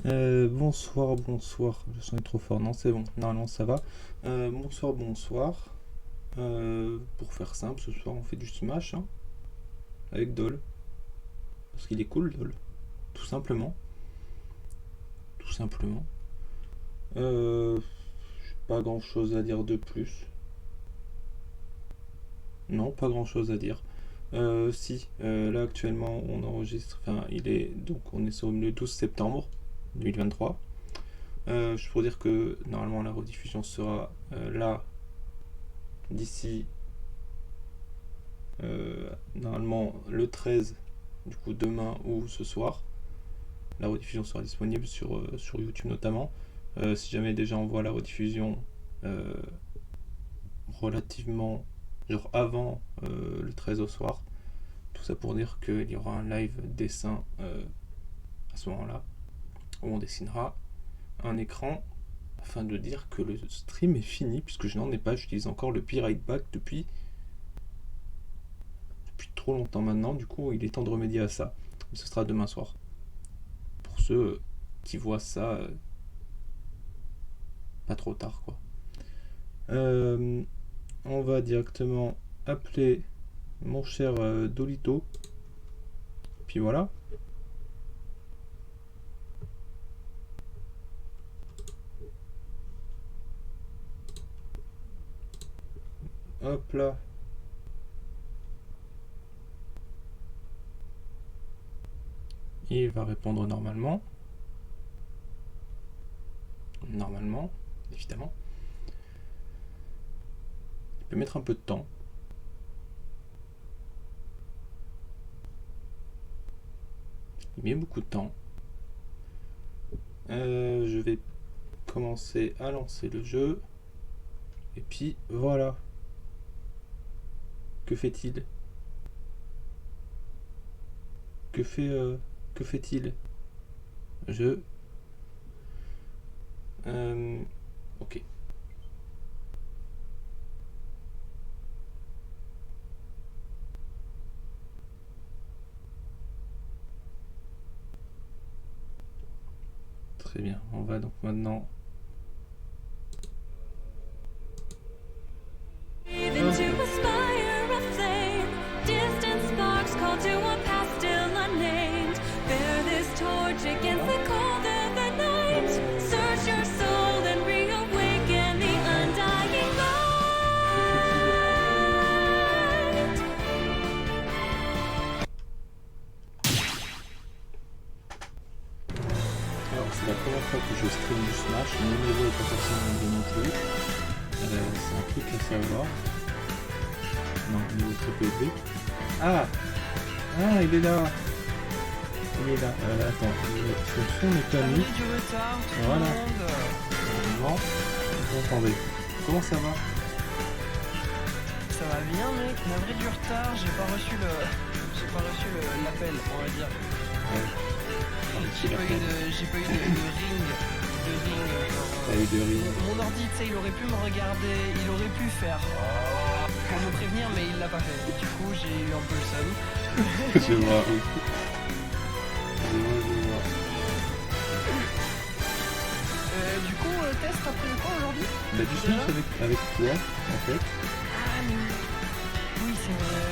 Bonsoir, bonsoir. Le son est trop fort. Non, c'est bon. Normalement, ça va. Bonsoir, bonsoir. Pour faire simple, ce soir, on fait du Smash hein, avec Dol. Parce qu'il est cool, Dol. Tout simplement. Tout simplement. Pas grand chose à dire de plus. Non, pas grand chose à dire. Si, là actuellement on enregistre, enfin on est sur le 12 septembre 2023. Je pourrais dire que normalement la rediffusion sera là d'ici normalement le 13, du coup demain ou ce soir. La rediffusion sera disponible sur YouTube notamment. Si jamais déjà on voit la rediffusion relativement genre avant le 13 au soir. Tout ça pour dire qu'il y aura un live dessin à ce moment-là où on dessinera un écran afin de dire que le stream est fini puisque je n'en ai pas, j'utilise encore le Pirate Back depuis trop longtemps maintenant, du coup il est temps de remédier à ça. Mais ce sera demain soir. Pour ceux qui voient ça pas trop tard quoi. On va directement appeler mon cher Dolito. Puis voilà. Hop là. Il va répondre normalement. Normalement, évidemment. Il peut mettre un peu de temps. Il met beaucoup de temps. Je vais commencer à lancer le jeu. Et puis voilà. Que fait-il? Que fait-il? Ok. Très bien. On va donc maintenant... C'est la première fois que je stream du Smash, mon niveau est pas forcément bien non plus. C'est un truc à savoir. Non, niveau très peu élevé. Ah, il est là. Il est là. Attends, son son n'est pas mis. Voilà. Non, vous entendez. Comment ça va? Ça va bien mec, navré du retard, j'ai pas reçu l'appel, on va dire. Ouais. J'ai pas eu de ring. T'as eu de ring. Mon ordi, tu sais, il aurait pu me regarder, il aurait pu faire pour me prévenir, mais il l'a pas fait. Du coup, j'ai eu un peu le seum. Je vois, oui. Je vois. Du coup, Tess, t'as pris quoi aujourd'hui? Bah du Smash avec toi, en fait. Ah mais oui, c'est vrai.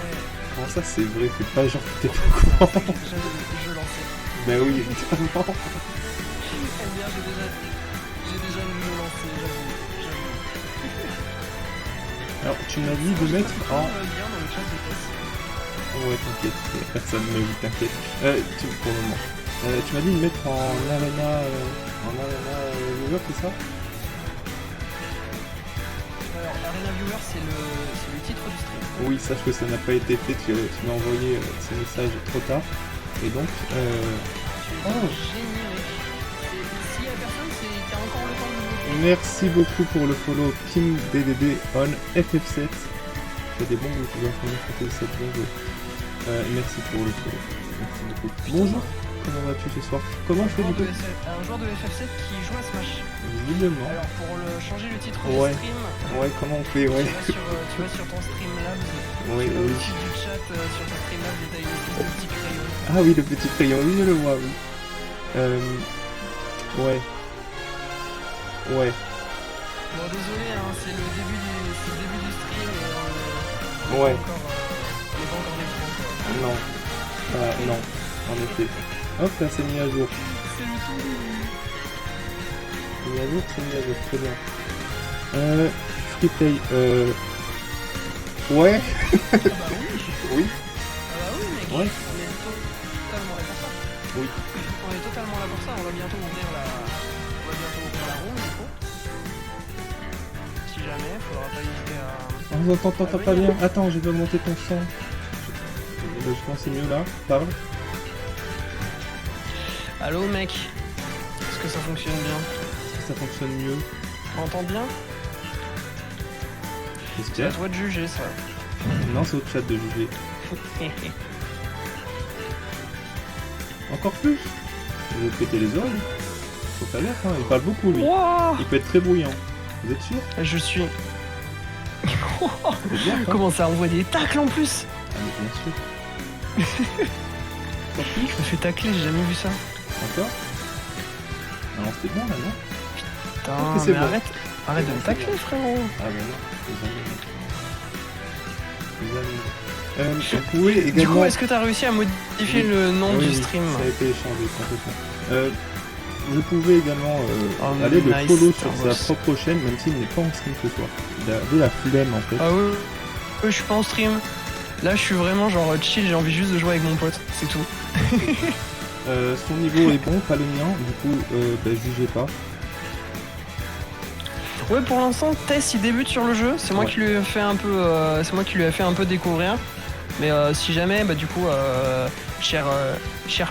Comment ça c'est vrai? C'est pas genre que t'es pas au courant. Je lançais. Bah oui, évidemment. Eh bien, j'ai déjà le jeu lancé, j'avoue. Alors, tu m'as dit de mettre en... bien dans le chat de Tess. Ouais, t'inquiète, personne ne dit t'inquiète. Pour le moment. Tu m'as dit de mettre en arena... viewer, c'est ça? Alors, Arena Viewer, c'est le titre du stream. Oui, sache que ça n'a pas été fait, tu m'as envoyé ces messages trop tard. Et donc... Génial, mec. S'il y a personne, t'as encore le temps de voter. Merci beaucoup pour le follow Kim DDD on FF7. Tu as des bons goûts, tu dois finir FF7 bon goût. Merci pour le follow. Merci beaucoup. Bonjour, comment vas-tu ce soir? Comment on fait du coup? Un joueur de FF7 qui joue à Smash. Visiblement. Alors pour changer le titre du stream, ouais, comment on fait? Ouais. tu vas sur ton Streamlabs, oui, tu vas oui. au-dessus du chat sur ton Streamlabs et t'as une espèce de petit crayon. Ah oui, le petit crayon, oui, je le vois, oui. Ouais. Ouais. Bon, désolé, hein, c'est le début du stream et Ouais. on est pas encore des pros, quoi. Non. Non. En effet. Hop, là, c'est mis à jour. C'est le tout début. C'est mis à jour, c'est mis à jour. Très bien. Free play. Ouais. Ah bah oui. Oui. Ah bah oui, mec. Ouais. On est totalement là pour ça. Oui. On est totalement là pour ça. On va bientôt ouvrir la room, du coup. Si jamais, faudra pas hésiter à... On t'entend pas bien. Attends, je vais monter ton son. Je pense que c'est mieux là. Parle. Allô, mec. Est-ce que ça fonctionne bien? Est-ce que ça fonctionne mieux? Tu m'entends bien? C'est à J'espère. toi de juger, ça. Non, c'est au chat de juger. Encore plus. Je vais péter les oreilles. Faut pas l'air, hein. Il parle beaucoup, lui. Wow. Il peut être très bruyant. Vous êtes sûr? Je suis... C'est bien, hein. Comment ça envoie des tacles en plus? Ah, mais bien sûr. Encore plus? Je me fais tacler, j'ai jamais vu ça. Encore? Non, c'était bon, là, non? Putain, Ok, c'est mais bon. arrête de bon, me c'est tacler, bon. frérot. Ah, ben non. Vous pouvez également... Du coup, est-ce que t'as réussi à modifier le nom Oui, du oui, stream? ça a été échangé complètement. Vous pouvez également Oh, aller le nice, follow Star sur Wars. sa propre chaîne, même s'il n'est pas en stream ce soir. Il a de la flemme en fait. Ah oui, je suis pas en stream. Là, je suis vraiment genre chill, j'ai envie juste de jouer avec mon pote, c'est tout. Son niveau est bon, pas le mien, du coup, jugez pas. Ouais, pour l'instant, Tess il débute sur le jeu. C'est moi Ouais. qui lui ai fait un peu, découvrir. Mais si jamais, bah du coup, chère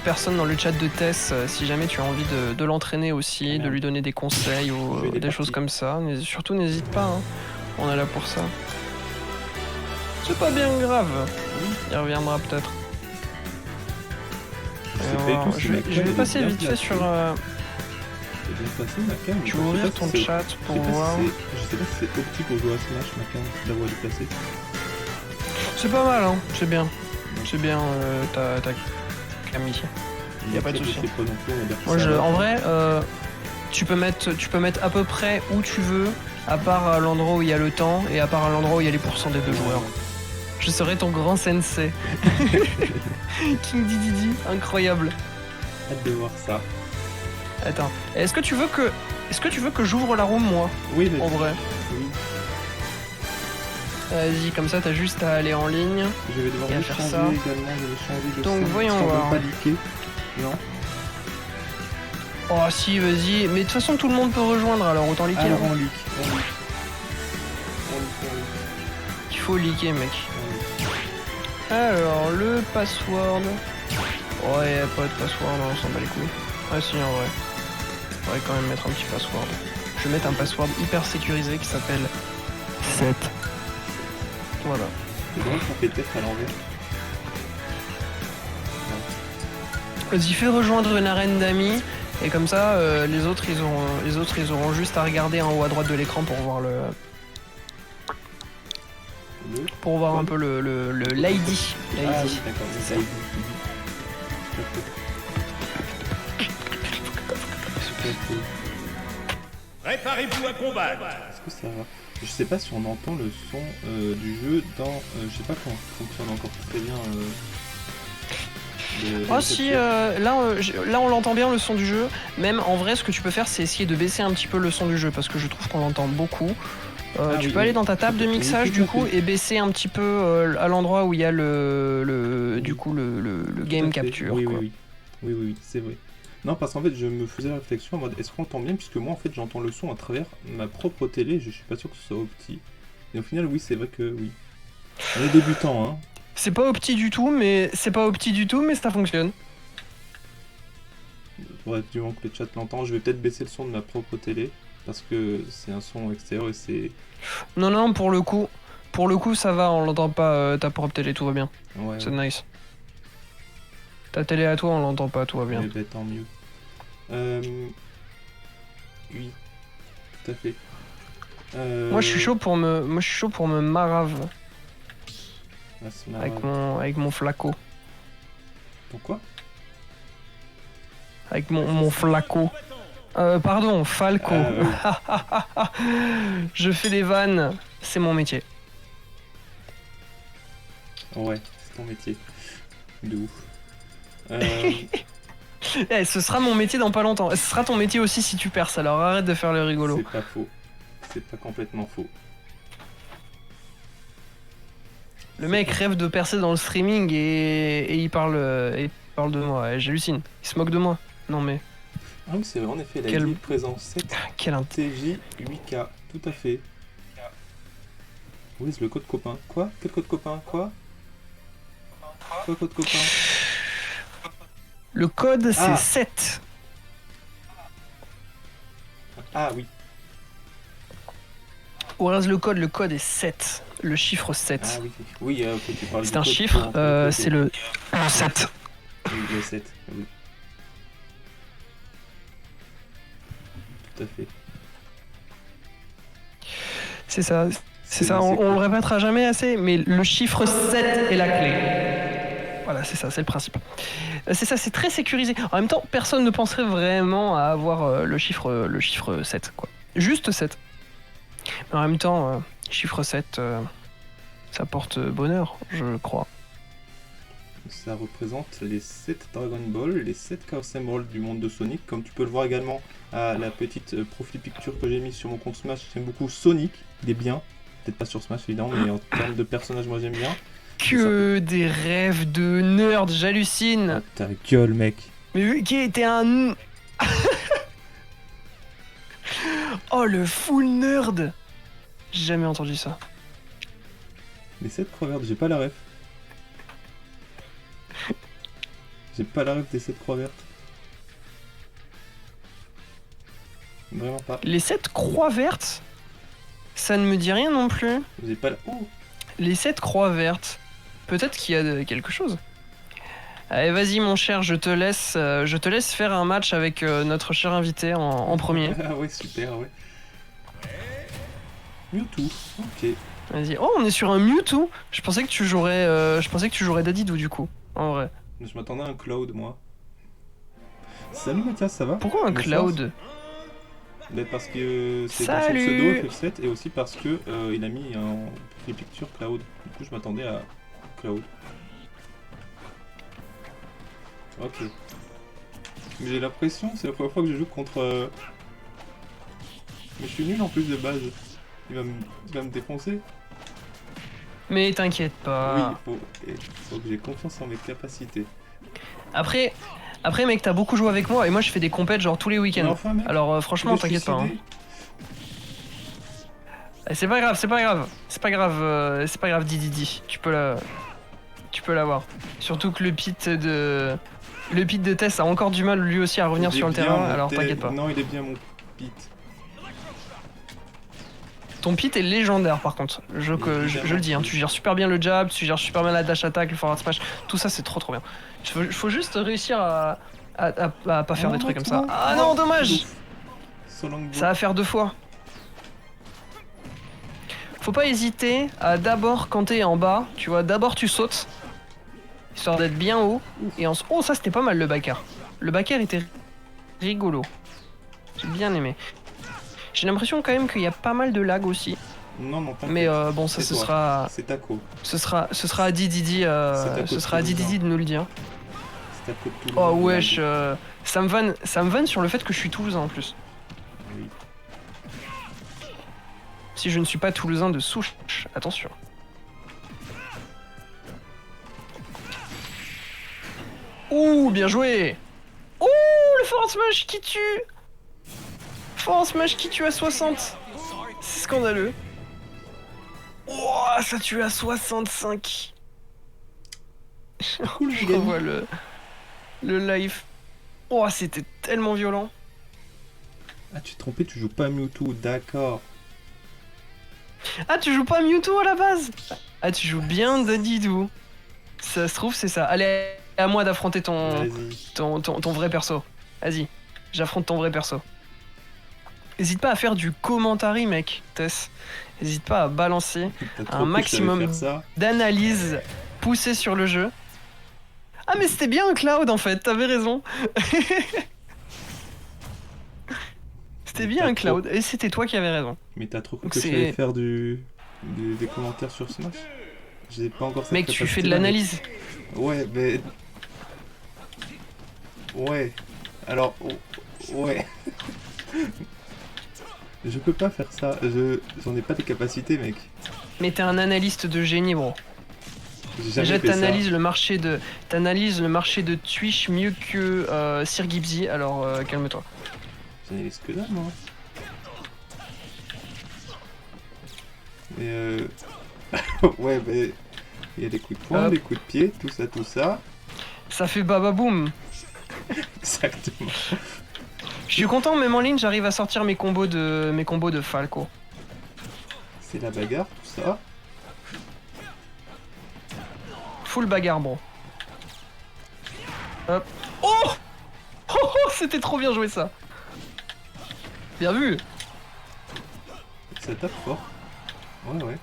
personne dans le chat de Tess, si jamais tu as envie de l'entraîner aussi, de lui donner des conseils ou Je vais les des choses parties. comme ça, surtout n'hésite pas. Hein. On est là pour ça. C'est pas bien grave. Il reviendra peut-être. Je sais pas du tout si Je ma vais cam, elle est passer bien vite fait placée. sur. C'est bien passé ma cam. Tu mais veux je sais ouvrir pas ton si c'est- chat je pour sais pas si voir. je sais pas si c'est optique pour jouer à Smash ma cam, d'avoir dû placer. C'est pas mal, hein. C'est bien. C'est bien, ta cam ici. Y a pas de Après, je souci. sais pas non plus, on va dire que Moi, ça va. en vrai, tu peux mettre à peu près où tu veux, à part à l'endroit où il y a le temps et à part à l'endroit où il y a les pourcents des deux joueurs. Je serai ton grand sensei. King Dididi, incroyable. Hâte de voir ça. Attends, est-ce que tu veux que j'ouvre la room, moi, Oui, en vrai? oui. Vas-y, comme ça, t'as juste à aller en ligne. Je vais devoir Et à le faire changer ça. également, je vais changer de Donc, son, voyons histoire de voir. pas leaker. Non. Oh si, vas-y. Mais de toute façon, tout le monde peut rejoindre, alors autant liker. Alors hein. on leak. On leak. Il faut liker, mec. On leak. Alors, le password. Ouais, pas de password, on s'en bat les couilles. Ah si, en vrai. Faudrait quand même mettre un petit password. Je vais mettre un password hyper sécurisé qui s'appelle 7. Voilà. C'est drôle qu'on fait peut-être à l'envers. Vas-y, fais rejoindre une arène d'amis. Et comme ça, les autres, ils auront juste à regarder en haut à droite de l'écran pour voir un peu l'ID. Ah oui, d'accord. C'est C'est ça. Super cool. Préparez-vous à combattre. Est-ce que ça va? Je sais pas si on entend le son du jeu dans... je sais pas comment fonctionne encore très bien... Ah si, là on l'entend bien le son du jeu. Même en vrai, ce que tu peux faire, c'est essayer de baisser un petit peu le son du jeu parce que je trouve qu'on l'entend beaucoup. Tu oui, peux aller oui. dans ta table de Oui, mixage tout du à coup fait. et baisser un petit peu à l'endroit où il y a le game capture. Oui, quoi. oui, c'est vrai. Non, parce qu'en fait, je me faisais la réflexion en mode, est-ce qu'on entend bien? Puisque moi, en fait, j'entends le son à travers ma propre télé, je suis pas sûr que ce soit opti. Et au final, oui, c'est vrai que oui. On est débutant, hein. C'est pas opti du tout, mais ça fonctionne. Bref, du moment que le chat l'entend, je vais peut-être baisser le son de ma propre télé, parce que c'est un son extérieur et c'est... Non, pour le coup, ça va, on l'entend pas, ta propre télé, tout va bien. Ouais, C'est nice. Ta télé à toi, on l'entend pas, tout va bien. Eh ben, tant mieux. Oui, tout à fait. Moi, je suis chaud pour me marave Ah, c'est marrant. avec mon flaco. Pourquoi? Avec mon flaco. Pardon, Falco. Je fais des vannes, c'est mon métier. Ouais, c'est ton métier. De ouf. Eh, ce sera mon métier dans pas longtemps. Ce sera ton métier aussi si tu perces, alors arrête de faire le rigolo. C'est pas faux. C'est pas complètement faux. Le mec rêve de percer dans le streaming et il parle de moi. Ouais, j'hallucine. Il se moque de moi. Non mais... Ah oui, c'est vrai, en effet, la Quel- guide présent 7 Quel int... TJ 8K, tout à fait. Oui, c'est le code copain. Quoi? Quel code copain? Quoi code copain? Le code c'est Ah. 7. Ah oui. Whereas le code est 7. Le chiffre 7. Ah oui. Oui, ok, tu parles C'est du un code chiffre, pour un c'est le 7. Oui, le 7. Oui. Tout à fait. C'est ça. C'est ça, on le répétera jamais assez, mais le chiffre 7 est la clé. Voilà, c'est ça, c'est le principe. C'est ça, c'est très sécurisé. En même temps, personne ne penserait vraiment à avoir le chiffre 7, quoi. Juste 7. Mais en même temps, chiffre 7, ça porte bonheur, je crois. Ça représente les 7 Dragon Ball, les 7 Chaos Emerald du monde de Sonic. Comme tu peux le voir également à la petite profil picture que j'ai mis sur mon compte Smash, j'aime beaucoup Sonic, il est bien. Peut-être pas sur Smash évidemment, mais en termes de personnage, moi j'aime bien. Que des rêves de nerd, j'hallucine. Ta gueule, mec. Mais qui était un... Oh, le full nerd. J'ai jamais entendu ça. Les 7 croix vertes, j'ai pas la ref. J'ai pas la ref des 7 croix vertes. Vraiment pas. Les 7 croix vertes, ça ne me dit rien non plus. J'ai pas la... Oh. Les 7 croix vertes, peut-être qu'il y a quelque chose. Allez, vas-y mon cher, je te laisse faire un match avec notre cher invité en premier. Ah ouais, super, ouais. Mewtwo, ok. Vas-y. Oh, on est sur un Mewtwo. Je pensais que tu jouerais Dadidou du coup, en vrai. Je m'attendais à un Cloud, moi. Salut Mathias, ça va? Pourquoi un Bonsoir. Cloud? Ben, parce que c'est dans son Salut. pseudo FF7 et aussi parce que il a mis en profil picture Cloud. Du coup, je m'attendais à Cloud. Ok. Mais j'ai l'impression, c'est la première fois que je joue contre. Mais je suis nul en plus de base. Il va me défoncer. Mais t'inquiète pas. Oui, faut que j'ai confiance en mes capacités. Après, mec, t'as beaucoup joué avec moi et moi je fais des compètes genre tous les week-ends. Mais enfin, mec, Alors franchement, je vais t'inquiète pas. Hein. suicider. C'est pas grave, Didi. Tu peux l'avoir. Surtout que le pit de Tess a encore du mal lui aussi à revenir Il est sur le bien, terrain, mon alors T- t'inquiète pas. Non, il est bien mon pit. Ton pit est légendaire par contre, je le dis, hein, tu gères super bien le jab, tu gères super bien la dash attack, le forward smash, tout ça c'est trop bien. Faut juste réussir à pas faire des trucs comme ça. Ah non, dommage. Ça va faire 2 fois. Faut pas hésiter à d'abord quand t'es en bas, tu vois, d'abord tu sautes, histoire d'être bien haut, et ensuite... Oh ça c'était pas mal le backer. Le backer était rigolo. J'ai bien aimé. J'ai l'impression quand même qu'il y a pas mal de lag aussi. Non, t'inquiète. Mais bon, ça C'est ce toi. sera... C'est Taco. Ce sera à Didi, de nous le dire. C'est Taco de Toulouse. Oh wesh, ça me vanne sur le fait que je suis toulousain en plus. Oui. Si je ne suis pas toulousain de souche, attention. Ouh, bien joué. Ouh, le forward smash qui tue. Forward smash qui tue à 60. C'est scandaleux. Ouah, ça tue à 65. Cool, Je revois le live. Oh, c'était tellement violent. Ah, tu t'es trompé, tu joues pas à Mewtwo, d'accord. Ah, tu joues pas Mewtwo à la base? Ah, tu joues bien Dadidou. Ça se trouve, c'est ça. Allez, à moi d'affronter Vas-y. ton vrai perso. Vas-y, j'affronte ton vrai perso. N'hésite pas à faire du commentary, mec, Tess. N'hésite pas à balancer T'as trop un cru que maximum j'allais faire ça. d'analyse poussée sur le jeu. Ah, mais c'était bien un Cloud en fait, t'avais raison. C'était bien, Cloud, et c'était toi qui avais raison. Mais t'as trop cru Donc que c'est- j'allais faire des commentaires sur Smash? J'ai pas encore cette Mec, tu fais de capacité-là, mais- l'analyse. Ouais, mais... Ouais. Alors, ouais. Je peux pas faire ça. J'en ai pas des capacités, mec. Mais t'es un analyste de génie, bro. J'ai jamais Déjà, fait ça. t'analyses le marché de Twitch mieux que Sir Gibbsy, alors calme-toi. J'analyse que dalle, moi. Mais ouais, mais... Il y a des coups de poing, Hop. des coups de pied, tout ça. Ça fait baba boum. Exactement. Je suis content, même en ligne, j'arrive à sortir mes combos de Falco. C'est la bagarre, tout ça. Full bagarre, bro. Hop. Oh oh, oh, c'était trop bien joué, ça. Bien vu. Ça tape fort. Ouais, ouais.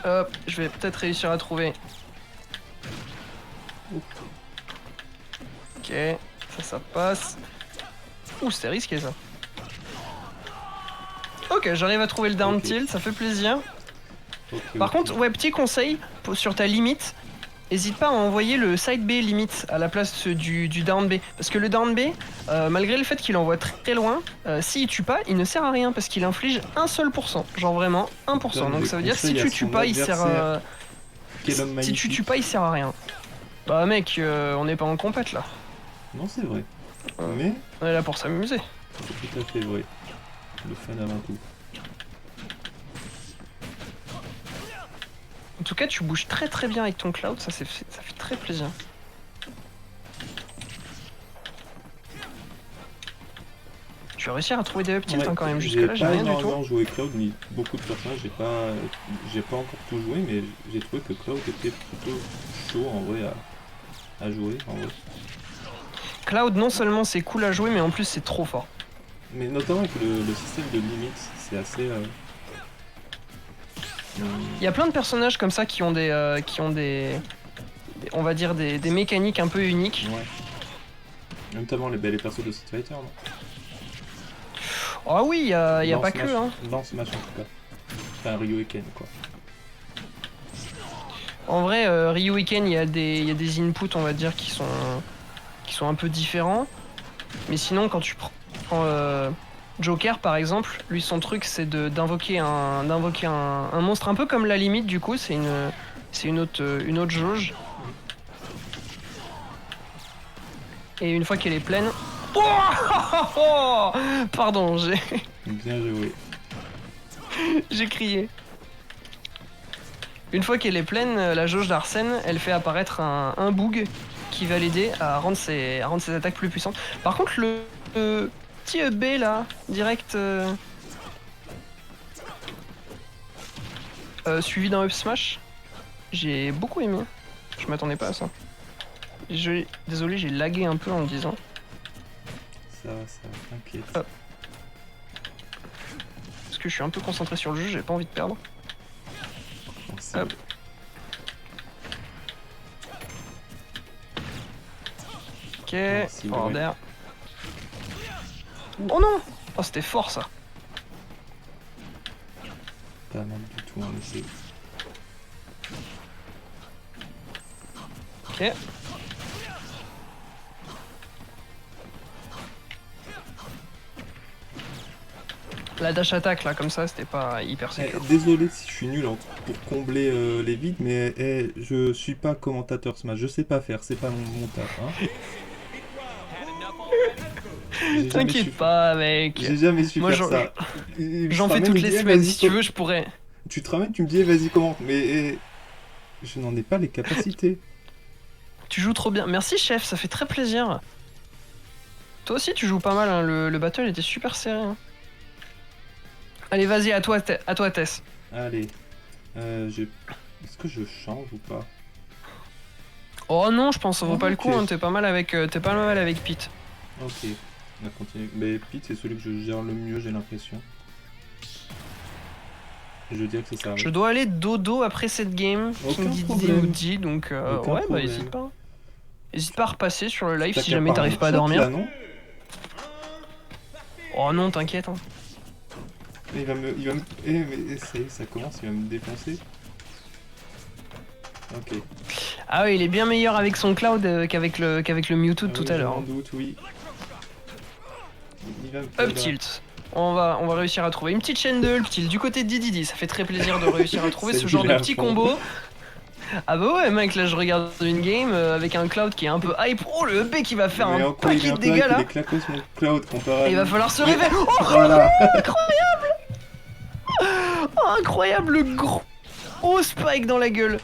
Hop, je vais peut-être réussir à trouver. Ok, ça passe. Ouh, c'était risqué, ça. Ok, j'arrive à trouver le down Ok. tilt, ça fait plaisir. Ok, Par ok. contre, ouais, petit conseil sur ta limite, hésite pas à envoyer le side B limite à la place du down B. Parce que le down B, malgré le fait qu'il envoie très loin, s'il tue pas, il ne sert à rien parce qu'il inflige un seul pourcent. Genre vraiment 1%. Donne Donc des ça veut dire si conseils à tu tues son pas, il sert à... Quel homme Si tu magnifique. tues pas, il sert à rien. Bah mec, on n'est pas en compète là. Non, c'est vrai. Ouais. Mais On est là pour s'amuser. c'est tout à fait vrai. Le fun avant tout. En tout cas, tu bouges très bien avec ton Cloud, ça fait très plaisir. Tu vas réussir à trouver des up tilts Ouais, quand même, jusque là j'ai rien du tout. J'ai pas énormément joué Cloud, ni beaucoup de personnages, j'ai pas encore tout joué, mais j'ai trouvé que Cloud était plutôt chaud en vrai à jouer, en vrai. Cloud, non seulement c'est cool à jouer, mais en plus c'est trop fort. Mais notamment avec le système de limites, c'est assez... Il y a plein de personnages comme ça qui ont on va dire des mécaniques un peu uniques. Ouais. Notamment les persos de Street Fighter, non? Ah oui, il y a Dans pas Smash- que, hein. Dans Smash en tout cas. Enfin, Ryu et Ken, quoi. En vrai, Ryu Weekend, il y a des inputs, on va dire, qui sont un peu différents. Mais sinon, quand tu prends Joker, par exemple, lui, son truc, c'est d'invoquer un monstre un peu comme la limite, du coup, c'est une autre jauge. Et une fois qu'elle est pleine... Oh pardon, Bien joué. j'ai crié. Une fois qu'elle est pleine, la jauge d'Arsène, elle fait apparaître un bug qui va l'aider à rendre ses attaques plus puissantes. Par contre, le petit B là, direct suivi d'un up smash, j'ai beaucoup aimé. Je m'attendais pas à ça. Désolé, j'ai lagué un peu en le disant. Ça, t'inquiète. Hop. Parce que je suis un peu concentré sur le jeu, j'ai pas envie de perdre. Hop. Ok, Merci, forward ouais. air. Oh non! Oh, c'était fort ça. Pas mal du tout en effet. Ok. La dash attack là, comme ça, c'était pas hyper sécure. Désolé si je suis nul pour combler les vides, mais je suis pas commentateur Smash, je sais pas faire, c'est pas mon taf. Hein. J'ai jamais su- T'inquiète pas, mec. J'ai jamais su Moi, faire ça. J'en Tu te fais ramènes, toutes il les dit, eh, semaines. vas-y, Si tu veux, je pourrais. Tu te ramènes, tu me dis, eh, vas-y, commente, mais je n'en ai pas les capacités. Tu joues trop bien. Merci, chef, ça fait très plaisir. Toi aussi, tu joues pas mal. Hein. Le battle était super serré. Hein. Allez, vas-y, à toi, Tess. Allez, est-ce que je change ou pas? Oh non, je pense que ça vaut pas le coup. Ok. Hein. T'es pas mal avec Pete. Ok, on va continuer. Mais Pete, c'est celui que je gère le mieux, j'ai l'impression. Je dirais que c'est ça. Je dois aller dodo après cette game. Aucun King problème. nous dit, donc Aucun ouais, bah problème. hésite pas. Hésite pas à repasser sur le live T'as si qu'à jamais t'arrives pas à parler dormir. là, non? Oh non, t'inquiète. Hein. Il va me... mais ça y est, ça commence, il va me défoncer. Ok. Ah oui, il est bien meilleur avec son Cloud qu'avec le Mewtwo de tout à l'heure. Sans doute, oui. Il va me... Up tilt. On va réussir à trouver une petite chaîne de up tilt du côté de Dididi. Ça fait très plaisir de réussir à trouver ce genre de petit combo. Ah bah ouais mec, là je regarde une game avec un Cloud qui est un peu hype. Oh le B qui va faire un paquet de dégâts là. Il est claquos mon Cloud comparé à... Et il va falloir se réveiller. Oh voilà. incroyable. Oh, incroyable le gros spike dans la gueule.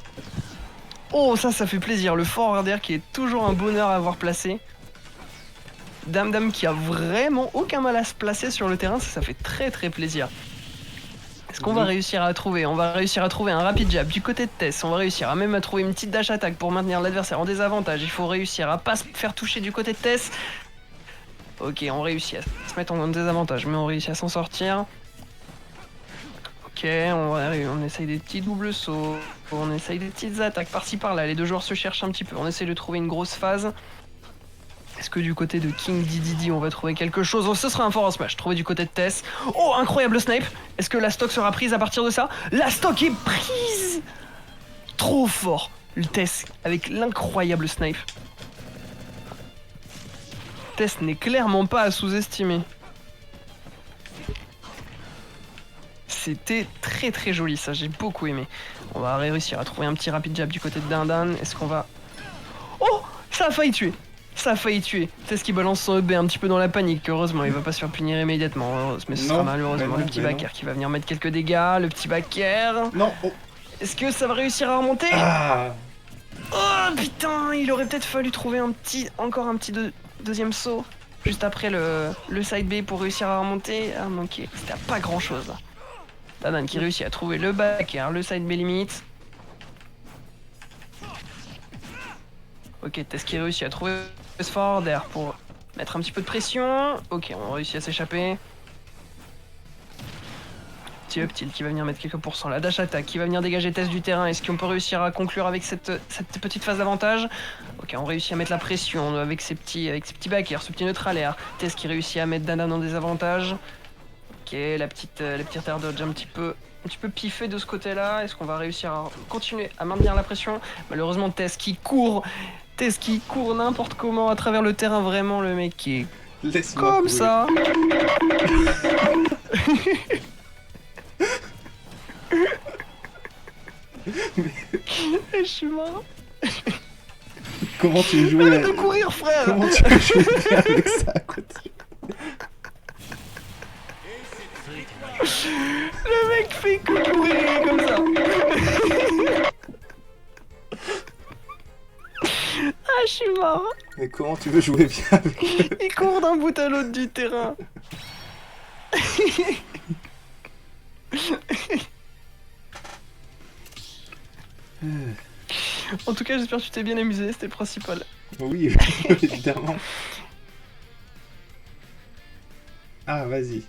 Oh ça fait plaisir, le forward air qui est toujours un bonheur à avoir placé. Dame qui a vraiment aucun mal à se placer sur le terrain, ça fait très très plaisir. Est-ce qu'on va réussir à trouver? On va réussir à trouver un rapid jab du côté de Tess. On va réussir à même à trouver une petite dash attack pour maintenir l'adversaire en désavantage. Il faut réussir à pas se faire toucher du côté de Tess. Ok, on réussit à se mettre en désavantage, mais on réussit à s'en sortir. Ok, on essaye des petits doubles sauts. On essaye des petites attaques par-ci par-là. Les deux joueurs se cherchent un petit peu. On essaye de trouver une grosse phase. Est-ce que du côté de King Dididi on va trouver quelque chose? Oh, ce sera un fort en smash. Trouver du côté de Tess. Oh, incroyable snipe. Est-ce que la stock sera prise à partir de ça? La stock est prise. Trop fort. Le Tess avec l'incroyable snipe. Tess n'est clairement pas à sous-estimer. C'était très très joli ça, j'ai beaucoup aimé. On va réussir à trouver un petit rapid jab du côté de Dindan. Est-ce qu'on va... Oh, ça a failli tuer. Ça a failli tuer. C'est ce qui balance son EB un petit peu dans la panique. Heureusement, il va pas se faire punir immédiatement. Mais ce sera malheureusement le petit backer qui va venir mettre quelques dégâts. Le petit backer. Non. Oh. Est-ce que ça va réussir à remonter? Oh putain, il aurait peut-être fallu trouver encore un petit deuxième saut. Juste après le side B pour réussir à remonter. Ah ok, c'était à pas grand chose là. Dadan qui réussit à trouver le backer, le side B limite. Ok, Tess qui réussit à trouver ce forward air pour mettre un petit peu de pression. Ok, on réussit à s'échapper. Petit up tilt qui va venir mettre quelques pourcents. La dash attack qui va venir dégager Tess du terrain. Est-ce qu'on peut réussir à conclure avec cette petite phase d'avantage? Ok, on réussit à mettre la pression avec ses petits backers, ce petit neutral air. Tess qui réussit à mettre Dadan en désavantage. Ok, la petite air dodge un petit peu piffée de ce côté-là. Est-ce qu'on va réussir à continuer à maintenir la pression? Malheureusement, Tess qui court n'importe comment à travers le terrain, vraiment le mec qui est comme ça. Je suis mort. Comment tu joues Arrête de courir, frère. Comment tu peux jouer avec ça à côté? Le mec fait que courir comme ça. Ah, je suis mort. Mais comment tu veux jouer bien avec... Il court d'un bout à l'autre du terrain. En tout cas, j'espère que tu t'es bien amusé, c'était le principal. Oui, évidemment. Ah, vas-y.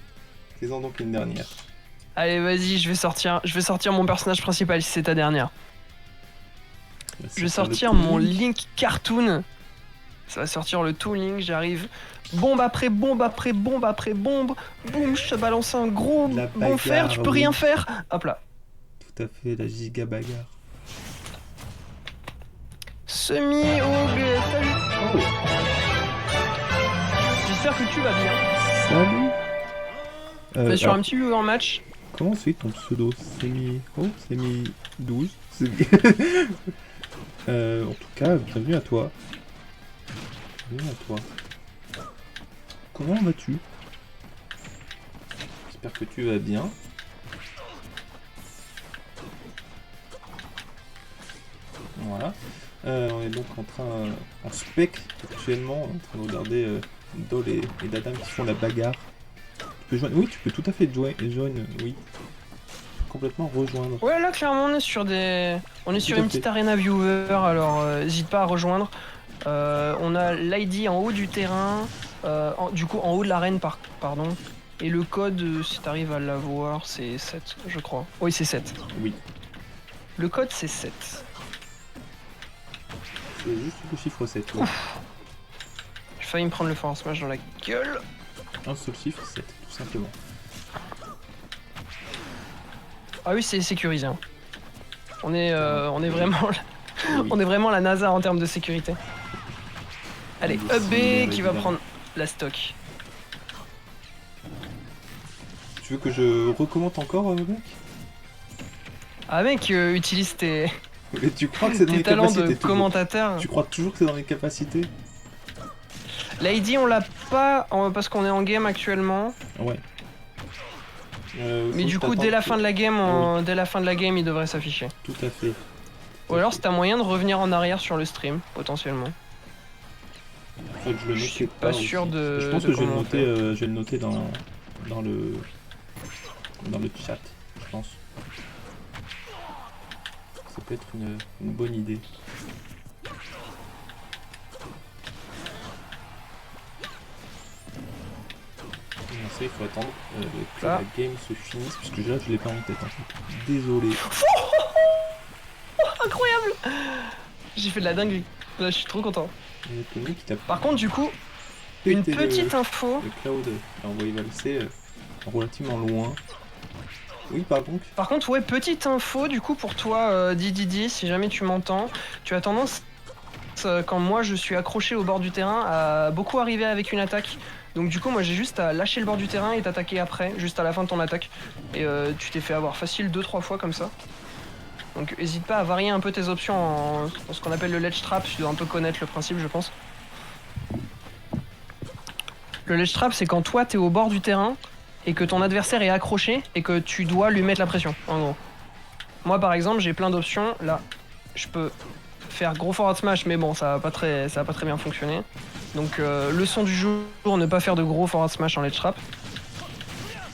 Fais-en donc une dernière. Allez, vas-y, je vais sortir mon personnage principal si c'est ta dernière. Je vais sortir mon Link Cartoon. Ça va sortir le tout Link, j'arrive. Bombe après bombe après bombe après bombe. Boum, je te balance un gros bon fer, tu peux rien faire. Hop là. Tout à fait, la giga bagarre. Semi au salut. Oh. J'espère que tu vas bien. Salut. Sur un petit viewer match. Comment c'est ton pseudo? Semi 12. En tout cas, bienvenue à toi. Bienvenue à toi. Comment vas-tu? J'espère que tu vas bien. Voilà. On est donc en spec actuellement, en train de regarder Dol et Dadam qui font la bagarre. Tu peux joindre... Oui, tu peux tout à fait joindre, oui. Complètement rejoindre. Ouais, là clairement on est sur une petite arena viewer, alors n'hésite pas à rejoindre. On a l'ID en haut du terrain, du coup en haut de l'arène pardon. Et le code, si t'arrives à l'avoir, c'est 7, je crois. Oui, c'est 7. Oui. Le code c'est 7. C'est juste le chiffre 7. Ouais. J'ai failli me prendre le force smash dans la gueule. Un seul chiffre, 7, tout simplement. Ah oui, c'est sécurisé. Hein. On est vraiment, Oui. on est vraiment la NASA en termes de sécurité. Allez, Oui, Up B qui va évidemment. prendre la stock. Tu veux que je recommande encore, mec? Ah mec, utilise tes, Mais tu crois que c'est dans tes les talents capacités de toujours. commentateur. Tu crois toujours que c'est dans les capacités? L'ID on l'a pas parce qu'on est en game actuellement. Ouais. Mais Faut du que coup, dès la fin de la game, Oui. dès la fin de la game, il devrait s'afficher. Tout à fait. Ou alors, c'est un moyen de revenir en arrière sur le stream, potentiellement. Faut que je le Je note suis quelque pas part sûr aussi. de- Je pense de que je vais comment le noter dans le chat, je pense. Ça peut être une bonne idée. Non, ça, il faut attendre que Ah. la game se finisse, parce que là je l'ai pas en tête en fait. Désolé. Incroyable! J'ai fait de la dinguerie. Là, je suis trop content. Il y a Tony qui t'a Par contre, du coup, une pété petite info. le cloud. Alors, on va y valser relativement loin. Oui, pardon. Par contre, ouais, petite info, du coup, pour toi, Didi, si jamais tu m'entends, tu as tendance, quand moi je suis accroché au bord du terrain, à beaucoup arriver avec une attaque. Donc du coup, moi j'ai juste à lâcher le bord du terrain et t'attaquer après, juste à la fin de ton attaque. Et tu t'es fait avoir facile 2-3 fois comme ça. Donc hésite pas à varier un peu tes options en ce qu'on appelle le ledge trap, tu dois un peu connaître le principe, je pense. Le ledge trap, c'est quand toi t'es au bord du terrain et que ton adversaire est accroché et que tu dois lui mettre la pression, en gros. Moi par exemple, j'ai plein d'options. Là, je peux faire gros forward smash, mais bon, ça va pas très bien fonctionner. Donc leçon du jour, ne pas faire de gros forward smash en ledge trap.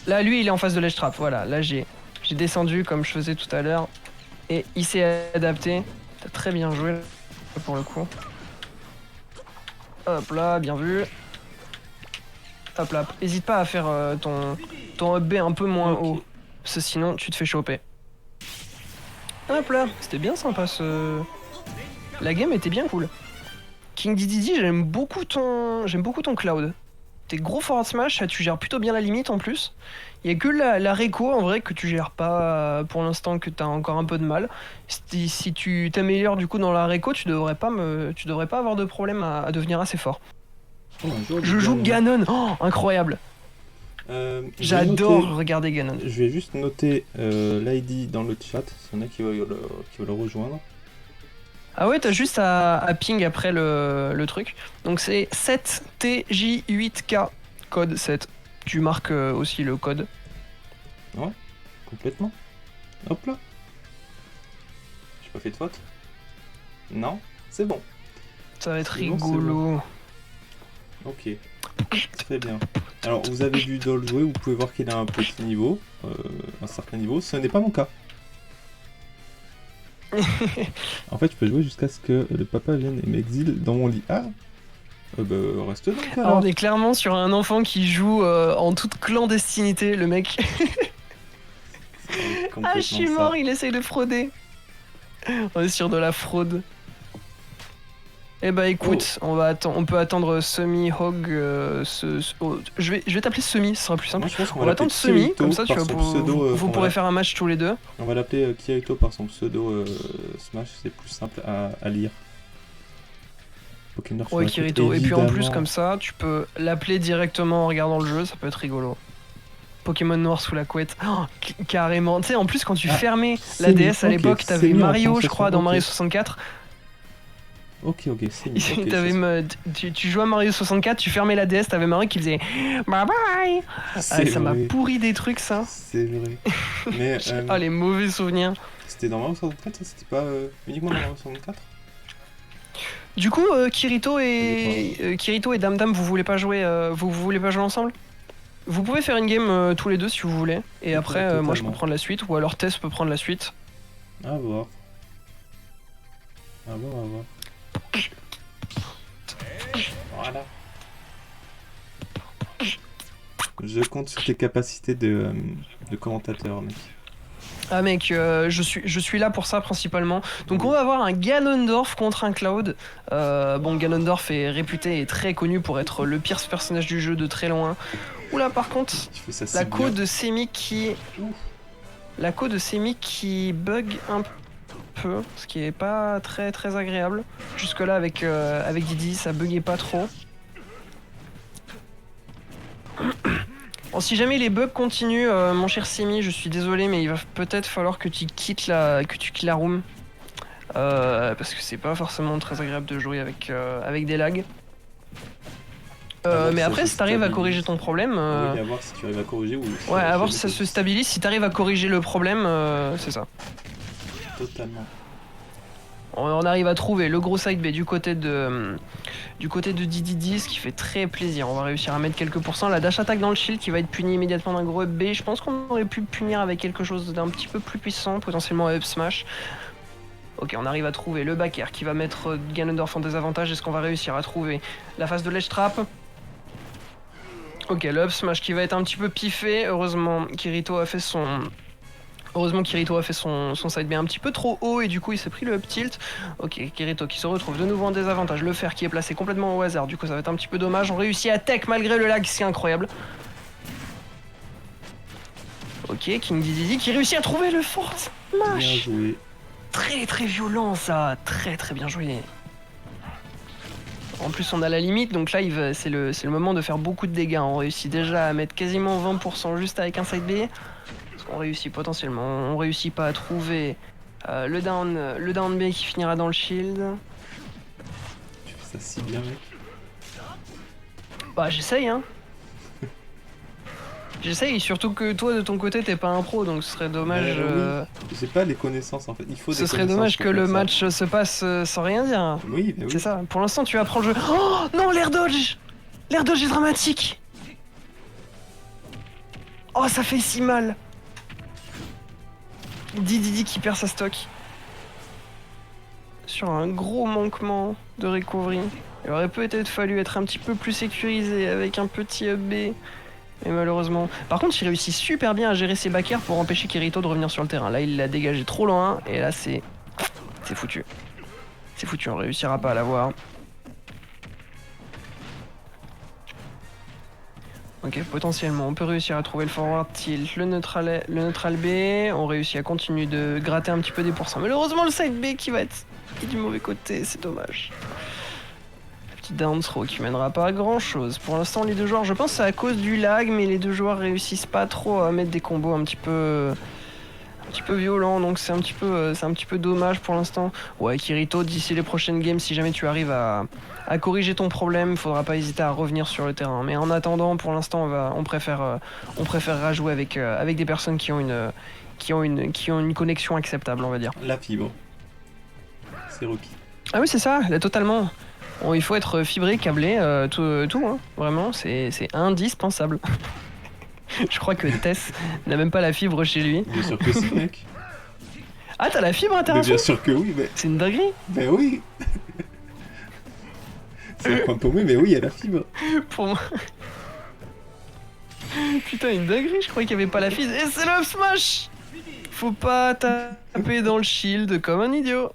Là, lui, il est en face de ledge trap. Voilà, là j'ai descendu comme je faisais tout à l'heure et il s'est adapté. T'as très bien joué pour le coup. Hop là, bien vu. Hop là, hésite pas à faire ton up B un peu moins Ok. haut, parce que sinon tu te fais choper. Hop là, c'était bien sympa ce... La game était bien cool. King Didi, j'aime beaucoup ton cloud. Tes gros forward smash, tu gères plutôt bien la limite en plus. Il y a que la réco en vrai que tu gères pas pour l'instant, que t'as encore un peu de mal. Si tu t'améliores du coup dans la réco, tu devrais pas avoir de problème à devenir assez fort. Oh, un joueur Je de joue Ganon. Ganon, oh, incroyable. Je vais J'adore noter- regarder Ganon. Je vais juste noter l'ID dans le chat, s'il y en a qui veulent le rejoindre. Ah ouais, t'as juste à ping après le truc. Donc c'est 7TJ8K, code 7. Tu marques aussi le code. Complètement. Hop là. J'ai pas fait de faute. Non, c'est bon. Ça va être C'est bon, c'est rigolo. Ok. Très bien. Alors, vous avez vu Doll jouer, vous pouvez voir qu'il a un petit niveau, un certain niveau. Ce n'est pas mon cas. En fait, je peux jouer jusqu'à ce que le papa vienne et m'exile dans mon lit. Ah bah, reste donc Alors, alors. on est clairement sur un enfant qui joue en toute clandestinité, le mec. C'est Ah, je suis complètement ça. mort, il essaye de frauder. On est sur de la fraude. Eh bah écoute, on peut attendre Semi-Hog. Je vais t'appeler Semi, ce sera plus simple. Moi, je pense qu'on On va va attendre l'appeler Semi, Kirito comme ça tu par vas son pouvoir- pseudo, vous on va pourrez faire un match tous les deux. On va l'appeler Kirito par son pseudo Smash, c'est plus simple à lire. Pokémon sur Ouais, la tête, Kirito. Et puis en plus, évidemment. comme ça, tu peux l'appeler directement en regardant le jeu, ça peut être rigolo. Pokémon noir sous la couette. Oh, carrément. Tu sais, en plus, quand tu Ah, fermais la Semi, DS à ok, l'époque, t'avais Semi en Mario, je prononciation, crois, dans ok. Mario 64. Ok, c'est ok, T'avais tu jouais à Mario 64, tu fermais la DS, t'avais Mario qui faisait bye bye. Ah, c'est ça m'a vrai. pourri des trucs, ça. C'est vrai. Mais Ah, les mauvais souvenirs. c'était dans Mario 64, ça c'était pas uniquement dans Mario 64? Du coup, Kirito et Dam Dam, vous voulez pas jouer ensemble? Vous pouvez faire une game tous les deux si vous voulez. Et après, moi je peux totalement. prendre la suite, ou alors Tess peut prendre la suite. À voir. À voir, à voir. Voilà. Je compte sur tes capacités de commentateur, mec. Ah mec, je suis là pour ça principalement. Donc on va avoir un Ganondorf contre un Cloud. Bon, Ganondorf est réputé et très connu pour être le pire personnage du jeu de très loin. Oula, par contre, Il fait ça si la bien. co de Semi qui... La co de Semi qui bug un peu, ce qui est pas très très agréable. Jusque là avec Didi, ça buguait pas trop. Bon, si jamais les bugs continuent, mon cher Semi, je suis désolé, mais il va peut-être falloir que tu quittes la room. Parce que c'est pas forcément très agréable de jouer avec des lags. Mais après, si t'arrives à corriger ton problème... Oui, à voir si tu arrives à corriger ou... Ouais, à voir si ça se stabilise. Si t'arrives à corriger le problème, c'est ça. Totalement. On arrive à trouver le gros side B du côté de Didi, ce qui fait très plaisir. On va réussir à mettre quelques pourcents. La dash attack dans le shield qui va être punie immédiatement d'un gros up B. Je pense qu'on aurait pu punir avec quelque chose d'un petit peu plus puissant, potentiellement un up smash. Ok, on arrive à trouver le back air qui va mettre Ganondorf en désavantage. Est-ce qu'on va réussir à trouver la phase de ledge trap? Ok, le up smash qui va être un petit peu piffé. Heureusement, Kirito a fait son side B un petit peu trop haut et du coup il s'est pris le up tilt. Ok, Kirito qui se retrouve de nouveau en désavantage. Le fer qui est placé complètement au hasard. Du coup ça va être un petit peu dommage. On réussit à tech malgré le lag, c'est incroyable. Ok, King Didi qui réussit à trouver le force smash. Bien joué. Très très violent ça. Très très bien joué. En plus on a la limite, donc là c'est le moment de faire beaucoup de dégâts. On réussit déjà à mettre quasiment 20% juste avec un side B. On réussit potentiellement, on réussit pas à trouver le down B qui finira dans le shield. Tu fais ça si bien, mec. Bah j'essaye hein. J'essaye, surtout que toi de ton côté t'es pas un pro, donc ce serait dommage. Oui. J'ai pas les connaissances en fait. Il faut. Ce serait dommage que le match se passe sans rien dire. Oui, mais oui. C'est ça. Pour l'instant tu apprends le jeu. Oh non, l'air dodge est dramatique. Oh ça fait si mal. Didi qui perd sa stock. Sur un gros manquement de recovery. Il aurait peut-être fallu être un petit peu plus sécurisé avec un petit up B. Mais malheureusement... Par contre, il réussit super bien à gérer ses back airs pour empêcher Kirito de revenir sur le terrain. Là, il l'a dégagé trop loin. Et là, c'est foutu. C'est foutu, on réussira pas à l'avoir. Ok, potentiellement, on peut réussir à trouver le forward tilt, le neutral B. On réussit à continuer de gratter un petit peu des pourcents. Malheureusement, le side B qui va être du mauvais côté, c'est dommage. Petit down throw qui mènera pas à grand chose. Pour l'instant, les deux joueurs, je pense que c'est à cause du lag, mais les deux joueurs réussissent pas trop à mettre des combos un petit peu violents, donc c'est un petit peu dommage pour l'instant. Ouais, Kirito, d'ici les prochaines games, si jamais tu arrives à corriger ton problème, faudra pas hésiter à revenir sur le terrain. Mais en attendant, pour l'instant, on préférera jouer avec des personnes qui ont une connexion acceptable, on va dire. La fibre. C'est requis. Ah oui, c'est ça, là, totalement. Bon, il faut être fibré, câblé, tout hein. Vraiment, c'est indispensable. Je crois que Tess n'a même pas la fibre chez lui. Bien sûr que si, mec. Ah, t'as la fibre Mais intéressante. bien sûr que oui, mais... C'est une dinguerie. Ben oui. C'est un point paumé, mais oui, il y a la fibre. Pour moi... Putain, une dinguerie, je croyais qu'il n'y avait pas la fibre. Et c'est le smash. Faut pas taper dans le shield comme un idiot.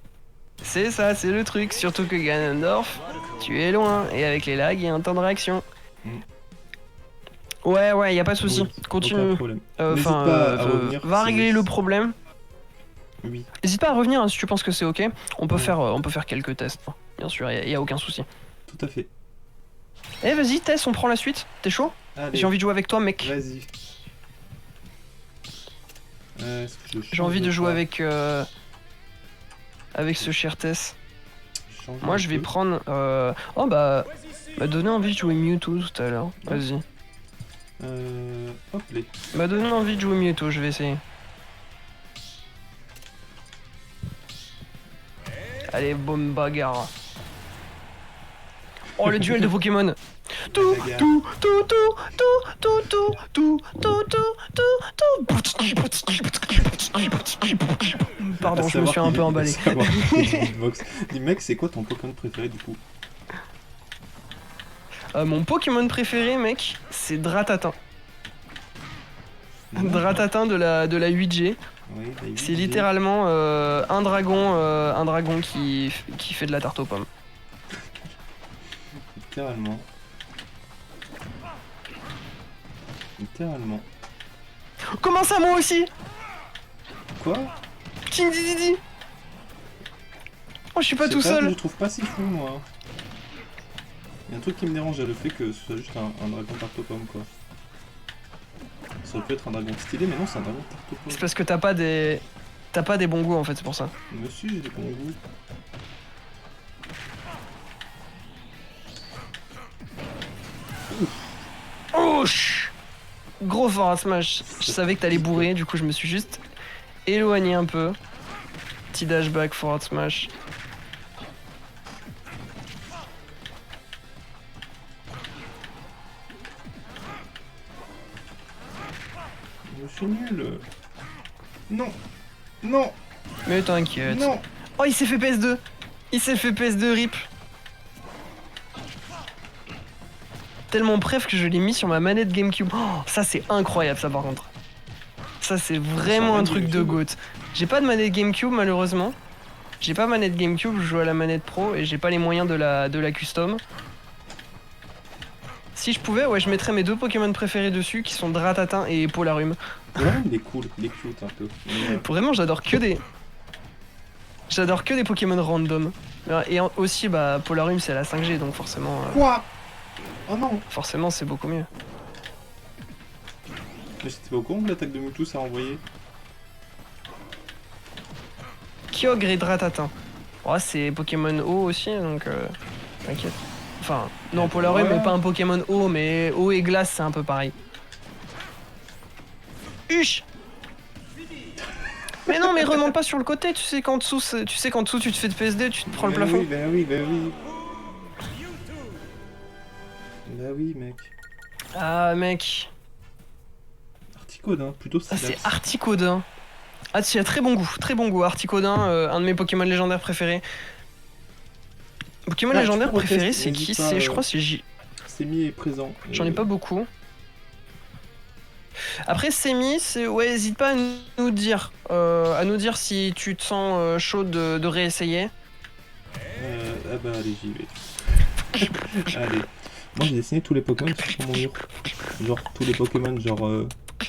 C'est ça, c'est le truc. Surtout que Ganondorf, tu es loin. Et avec les lags, il y a un temps de réaction. Ouais, y a pas de souci. Oui, continue. Enfin, va régler le problème. Oui. N'hésite pas à revenir hein, si tu penses que c'est ok. On peut faire quelques tests. Bien sûr, y a aucun souci. Tout à fait. Eh vas-y, Tess, on prend la suite. T'es chaud? J'ai envie de jouer avec toi, mec. Vas-y. J'ai envie de jouer avec ce cher Tess. Moi, je vais prendre. Oh bah, m'a donné envie de jouer Mewtwo tout à l'heure. Vas-y. Hop les. M'a donné envie de jouer Mewtwo, je vais essayer. Allez, bonne bagarre. Oh, le duel de Pokémon. Pardon, je me suis un peu emballé. Dis mec, c'est quoi ton Pokémon préféré du coup? Mon Pokémon préféré, mec, c'est Dratatin. Dratatin de la 8G. Oui, bah, oui, C'est oui. littéralement un dragon qui fait de la tarte aux pommes. Littéralement. Littéralement. Comment ça, moi aussi? Quoi? King Didi. Oh, je suis pas Je tout sais pas, seul. Je trouve pas si fou, moi. Il y a un truc qui me dérange, le fait que ce soit juste un dragon tarte aux pommes, quoi. Ça aurait pu être un dragon stylé, mais non, c'est un dragon tarte aux pommes. C'est parce que t'as pas des bons goûts en fait, c'est pour ça. Monsieur, j'ai des bons goûts. Oh, gros forward smash. Je savais que t'allais bourrer, du coup je me suis juste éloigné un peu. Petit dashback, forward smash. Je suis nul. Non. Non. Mais t'inquiète. Non. Oh, il s'est fait PS2. Il s'est fait PS2 rip. Tellement bref que je l'ai mis sur ma manette GameCube. Oh, ça c'est incroyable ça par contre. Ça c'est vraiment un truc de GOAT. J'ai pas de manette GameCube malheureusement. J'ai pas manette GameCube, je joue à la manette Pro et j'ai pas les moyens de la custom. Si je pouvais, ouais, je mettrais mes 2 Pokémon préférés dessus qui sont Dratatin et Polarum. Polarum, il est cool, il est cute un peu. Mais, Vraiment, j'adore que des Pokémon random. Et aussi, bah, Polarum c'est la 5G donc forcément. Quoi? Oh non. Forcément, c'est beaucoup mieux. Mais j'étais pas au courant que l'attaque de Mewtwo ça a envoyé. Kyogre et Dratatin. Oh, c'est Pokémon eau aussi, donc t'inquiète. Enfin, non, Polarum Voilà. n'est pas un Pokémon eau, mais eau et glace, c'est un peu pareil. Huch! Mais non, mais remonte pas sur le côté, tu sais qu'en dessous, tu te fais de PSD, tu te prends le Bah plafond. oui, bah oui, bah oui. Bah oui, mec. Ah, mec. Articodin, plutôt Ah, Sidax. c'est Articodin. Ah, tu as très bon goût. Articodin, un de mes Pokémon légendaires préférés. Pokémon Ah, légendaire tu peux préféré, retester, c'est qui? n'hésite pas, C'est, je crois, c'est J. Semi est présent. J'en ai pas beaucoup. Après Semi, ouais, hésite pas à nous dire, si tu te sens chaud de réessayer. Ah bah allez, j'y vais. Allez. Moi j'ai dessiné tous les Pokémon qui sont sur mon mur. Genre tous les Pokémon, genre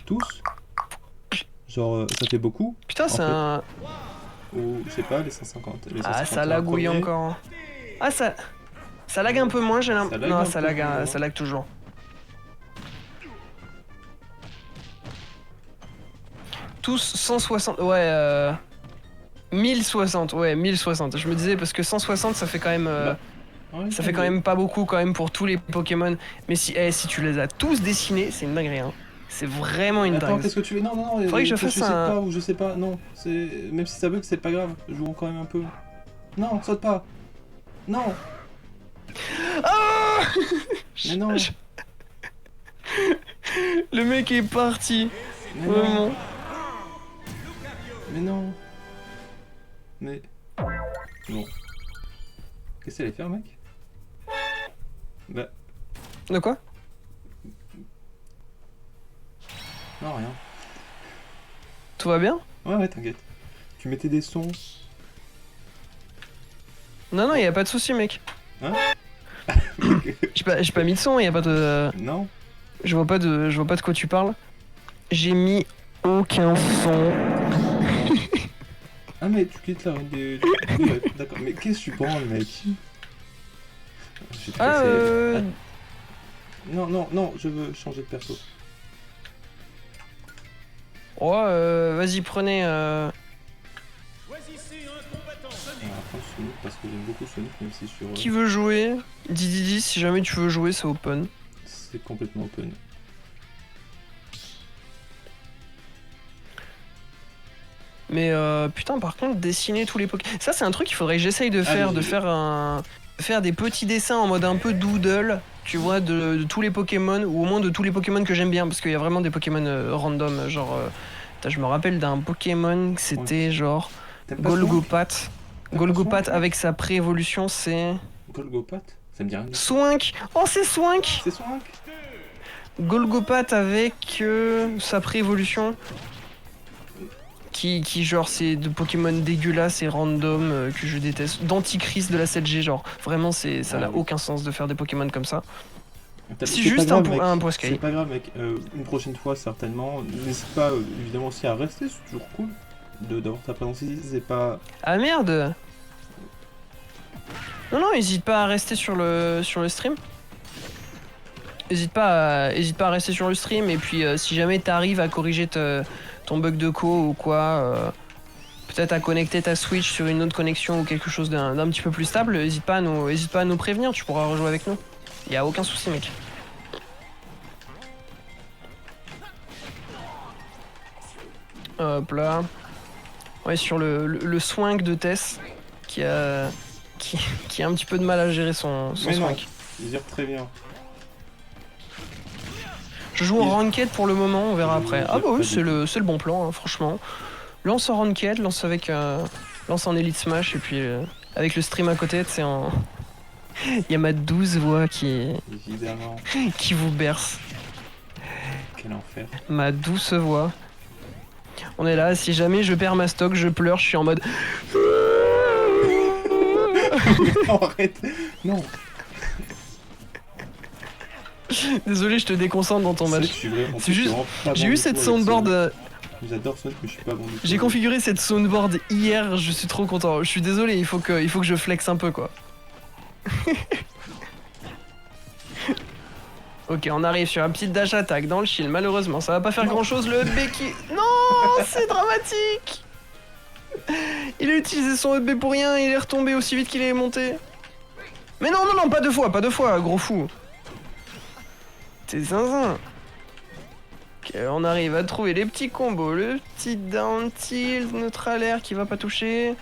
tous. Genre ça fait beaucoup. Putain, En c'est fait. un. Ou je sais pas, les 150. Les Ah, 151 ça lagouille premiers. encore. Ah, ça lag un peu moins, j'ai l'impression. lag Non, un ça peu lag, moins. ça lag toujours. Tous 160, ouais, 1060, ouais, 1060. Je me disais parce que 160, ça fait quand même. Ouais, Ça fait quand même pas beaucoup quand même pour tous les Pokémon. Mais si tu les as tous dessinés, c'est une dinguerie. Hein. C'est vraiment une Attends, dinguerie. qu'est-ce que tu veux? Non, non, non. Faudrait que je fasse sais un- pas ou je sais pas. Non, c'est même si ça bug, c'est pas grave. Jouons quand même un peu. Non, saute pas. Non. Ah Mais non. Le mec est parti. Mais Vraiment. non. Mais non. Mais. Bon. Qu'est-ce qu'elle allait faire, mec? Bah. De quoi? Non, rien. Tout va bien? Ouais, ouais, t'inquiète. Tu mettais des sons. Non, y a pas de souci, mec. Hein? J'ai pas mis de son, y a pas de. Non? Je vois pas de quoi tu parles. J'ai mis aucun son. Ah, mais tu quittes là. Oui, ouais, d'accord. Mais qu'est-ce que tu prends, mec? J'ai Ah, tressé. Non, non, non, je veux changer de perso. Ouais, vas-y, prenez. On va prendre Sonic parce que j'aime beaucoup Sonic, même si sur. Qui veut jouer? Dis, si jamais tu veux jouer, c'est open. C'est complètement open. Mais putain, par contre, dessiner tous les Pokémon. Ça, c'est un truc qu'il faudrait que j'essaye de faire. Allez. Faire des petits dessins en mode un peu doodle, tu vois, de tous les Pokémon, ou au moins de tous les Pokémon que j'aime bien, parce qu'il y a vraiment des Pokémon random. Genre, putain, je me rappelle d'un Pokémon, c'était genre T'aimes pas Sonic? Golgopat. T'aimes pas Golgopat Sonic? avec sa pré-évolution, c'est. Golgopat? Ça me dit rien. Swank! Oh, c'est Swank! C'est Sonic? Golgopat avec sa pré-évolution. qui genre c'est de Pokémon dégueulasses et random que je déteste, d'antichrist de la 7G, genre vraiment ça n'a aucun sens de faire des Pokémon comme ça. C'est juste un Poiscaille. C'est pas grave mec, une prochaine fois certainement, n'hésite pas évidemment aussi à rester, c'est toujours cool d'avoir ta présence ici, c'est pas... Ah merde. Non, n'hésite pas à rester sur le stream. N'hésite pas à rester sur le stream, et puis si jamais t'arrives à corriger ton bug de co ou quoi, peut-être à connecter ta Switch sur une autre connexion ou quelque chose d'un petit peu plus stable, n'hésite pas à nous prévenir, tu pourras rejouer avec nous. Y a aucun souci mec. Hop là. Ouais, sur le swing de Tess qui a un petit peu de mal à gérer son swing. Il gère très bien. Je joue en ranked pour le moment, on verra après. Ah bah oui, c'est le bon plan, hein, franchement. Lance en ranked, lance en Elite Smash, et puis avec le stream à côté, c'est en... Il y a ma douce voix qui vous berce. Quel enfer. Ma douce voix. On est là, si jamais je perds ma stock, je pleure, je suis en mode... Non, arrête. Non. Désolé, je te déconcentre dans ton match. C'est juste, j'ai eu cette soundboard... J'adore Sonic, mais je suis pas bon du tout. J'ai configuré cette soundboard hier, je suis trop content. Je suis désolé, il faut que je flex un peu quoi. Ok, on arrive sur un petit dash attack dans le shield. Malheureusement, ça va pas faire grand chose. Le HB qui... Non, c'est dramatique. Il a utilisé son HB pour rien, il est retombé aussi vite qu'il est monté. Mais non, pas deux fois, gros fou. T'es zinzin. Ok, on arrive à trouver les petits combos. Le petit down tilt, neutral air qui va pas toucher.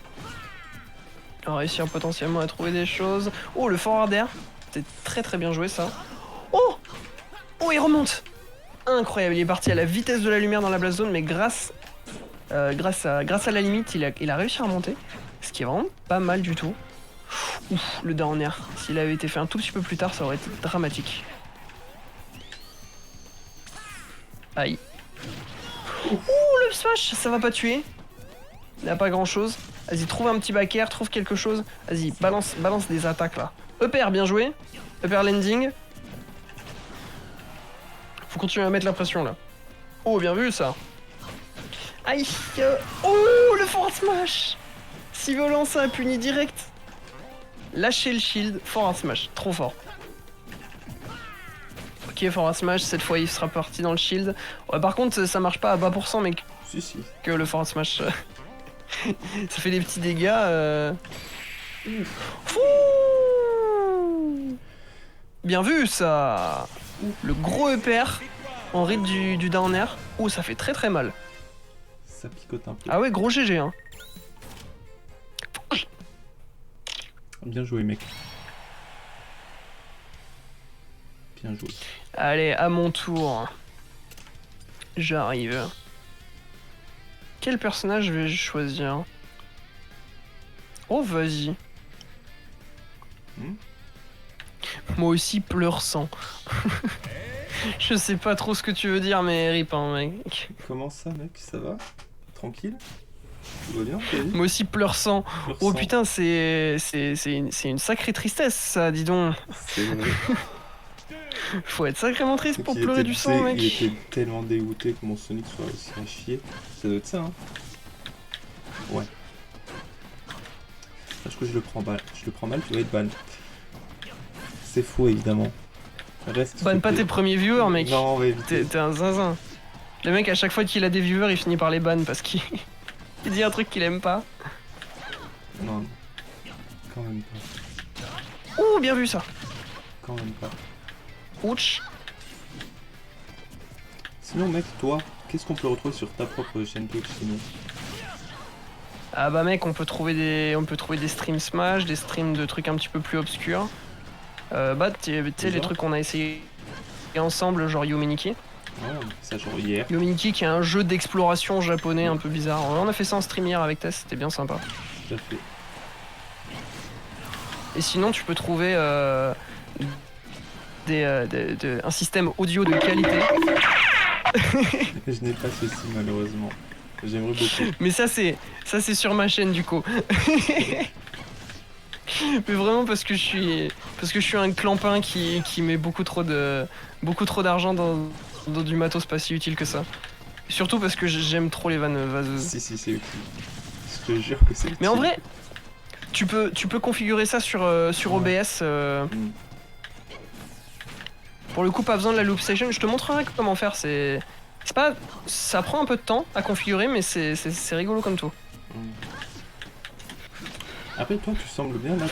On va réussir potentiellement à trouver des choses. Oh, le forward air. C'est très bien joué ça. Oh, il remonte. Incroyable, il est parti à la vitesse de la lumière dans la blast zone, mais grâce à la limite, il a réussi à remonter. Ce qui est vraiment pas mal du tout. Ouf, le down air. S'il avait été fait un tout petit peu plus tard, ça aurait été dramatique. Aïe. Ouh, le smash, ça va pas tuer. Il n'y a pas grand chose. Vas-y, trouve un petit back air, trouve quelque chose. Vas-y, balance des attaques là. EPR, bien joué. EPR landing. Faut continuer à mettre la pression là. Oh, bien vu ça. Aïe. Oh, le forward smash. Si violent, ça a puni direct. Lâchez le shield, forward smash, trop fort. Ok, forward smash, cette fois il sera parti dans le shield. Ouais, par contre, ça marche pas à bas pourcent, mec. Si. Que le forward smash. Ça fait des petits dégâts. Bien vu ça. Le gros EPR en rythme du down air. Oh, ça fait très mal. Ça picote un peu. Ah ouais, gros GG hein. Bien joué mec. Bien joué. Allez, à mon tour. J'arrive. Quel personnage vais-je choisir? Oh, vas-y. Moi aussi, pleure sang. Je sais pas trop ce que tu veux dire, mais rip, hein, mec. Comment ça, mec? Ça va? Tranquille? Tout va bien? Moi aussi, pleure sang. Oh putain, c'est une sacrée tristesse, ça, dis donc. C'est vrai. Faut être sacrément triste pour pleurer du sang, mec. Il était tellement dégoûté que mon Sonic soit aussi à chier. Ça doit être ça, hein. Ouais. Sache que je le prends mal. Je le prends mal, tu vas être ban. C'est faux, évidemment. Reste. Ban pas tes premiers viewers, mec. Non, mais t'es un zinzin. Le mec, à chaque fois qu'il a des viewers, il finit par les ban parce qu'il il dit un truc qu'il aime pas. Non. Quand même pas. Ouh, bien vu ça. Quand même pas. Ouch. Sinon, mec, toi, qu'est-ce qu'on peut retrouver sur ta propre chaîne Twitch sinon? Ah bah mec, on peut trouver des streams Smash, des streams de trucs un petit peu plus obscurs. Bah tu sais les trucs qu'on a essayé ensemble, genre Yuminiki. Ouais, on a fait ça genre hier. Yuminiki qui est un jeu d'exploration japonais un peu bizarre. On a fait ça en stream hier avec Tess, c'était bien sympa. Tout à fait. Et sinon tu peux trouver un système audio de qualité. Je n'ai pas ceci malheureusement. J'aimerais beaucoup. Mais ça c'est sur ma chaîne du coup. Mais vraiment parce que je suis un clampin qui met beaucoup trop d'argent dans du matos pas si utile que ça. Surtout parce que j'aime trop les vannes vaseuses. Si, c'est utile. Je te jure que c'est utile. Mais en vrai, tu peux configurer ça sur OBS. Pour le coup, pas besoin de la loop station. Je te montrerai comment faire. Ça prend un peu de temps à configurer, mais c'est rigolo comme tout. Après, toi, tu sembles bien là.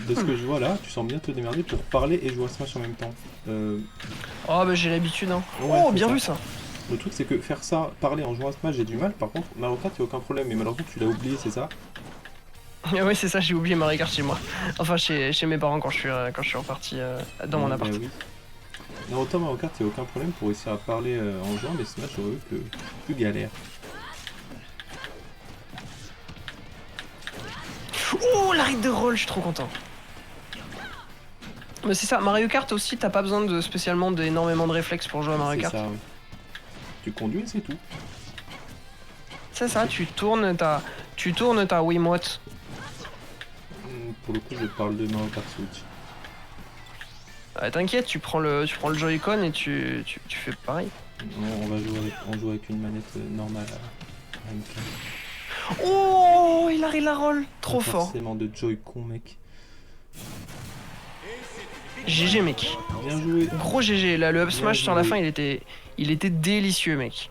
De ce que je vois là, tu sembles bien te démerder pour parler et jouer à Smash en même temps. Oh bah j'ai l'habitude hein. Ouais, Oh bien vu ça. Le truc c'est que faire ça, parler en jouant à Smash, j'ai du mal. Par contre, Mario Kart, y'a aucun problème. Mais malheureusement, tu l'as oublié, c'est ça? Ah oui c'est ça, j'ai oublié Mario Kart chez moi. Enfin chez mes parents quand je suis reparti dans mon appart. Bah oui. Naruto, Mario Kart, y'a aucun problème pour réussir à parler en jouant, mais Smash, j'aurais vu que plus galère. Oh l'arrêt de roll, je suis trop content. Mais c'est ça, Mario Kart aussi, t'as pas besoin de spécialement d'énormément de réflexes pour jouer à Mario Kart. C'est ça, oui. Tu conduis, c'est tout. C'est ça, tu tournes ta Wiimote. Pour le coup, je parle de Mario Kart Switch. T'inquiète, tu prends le Joy-Con et tu fais pareil. On joue avec une manette normale à MK. Oh, il arrive la roll, trop fort. Forcément de Joy-Con, mec. GG mec. Bien joué. Gros GG, là le up smash Bien sur la joué. fin il était délicieux mec.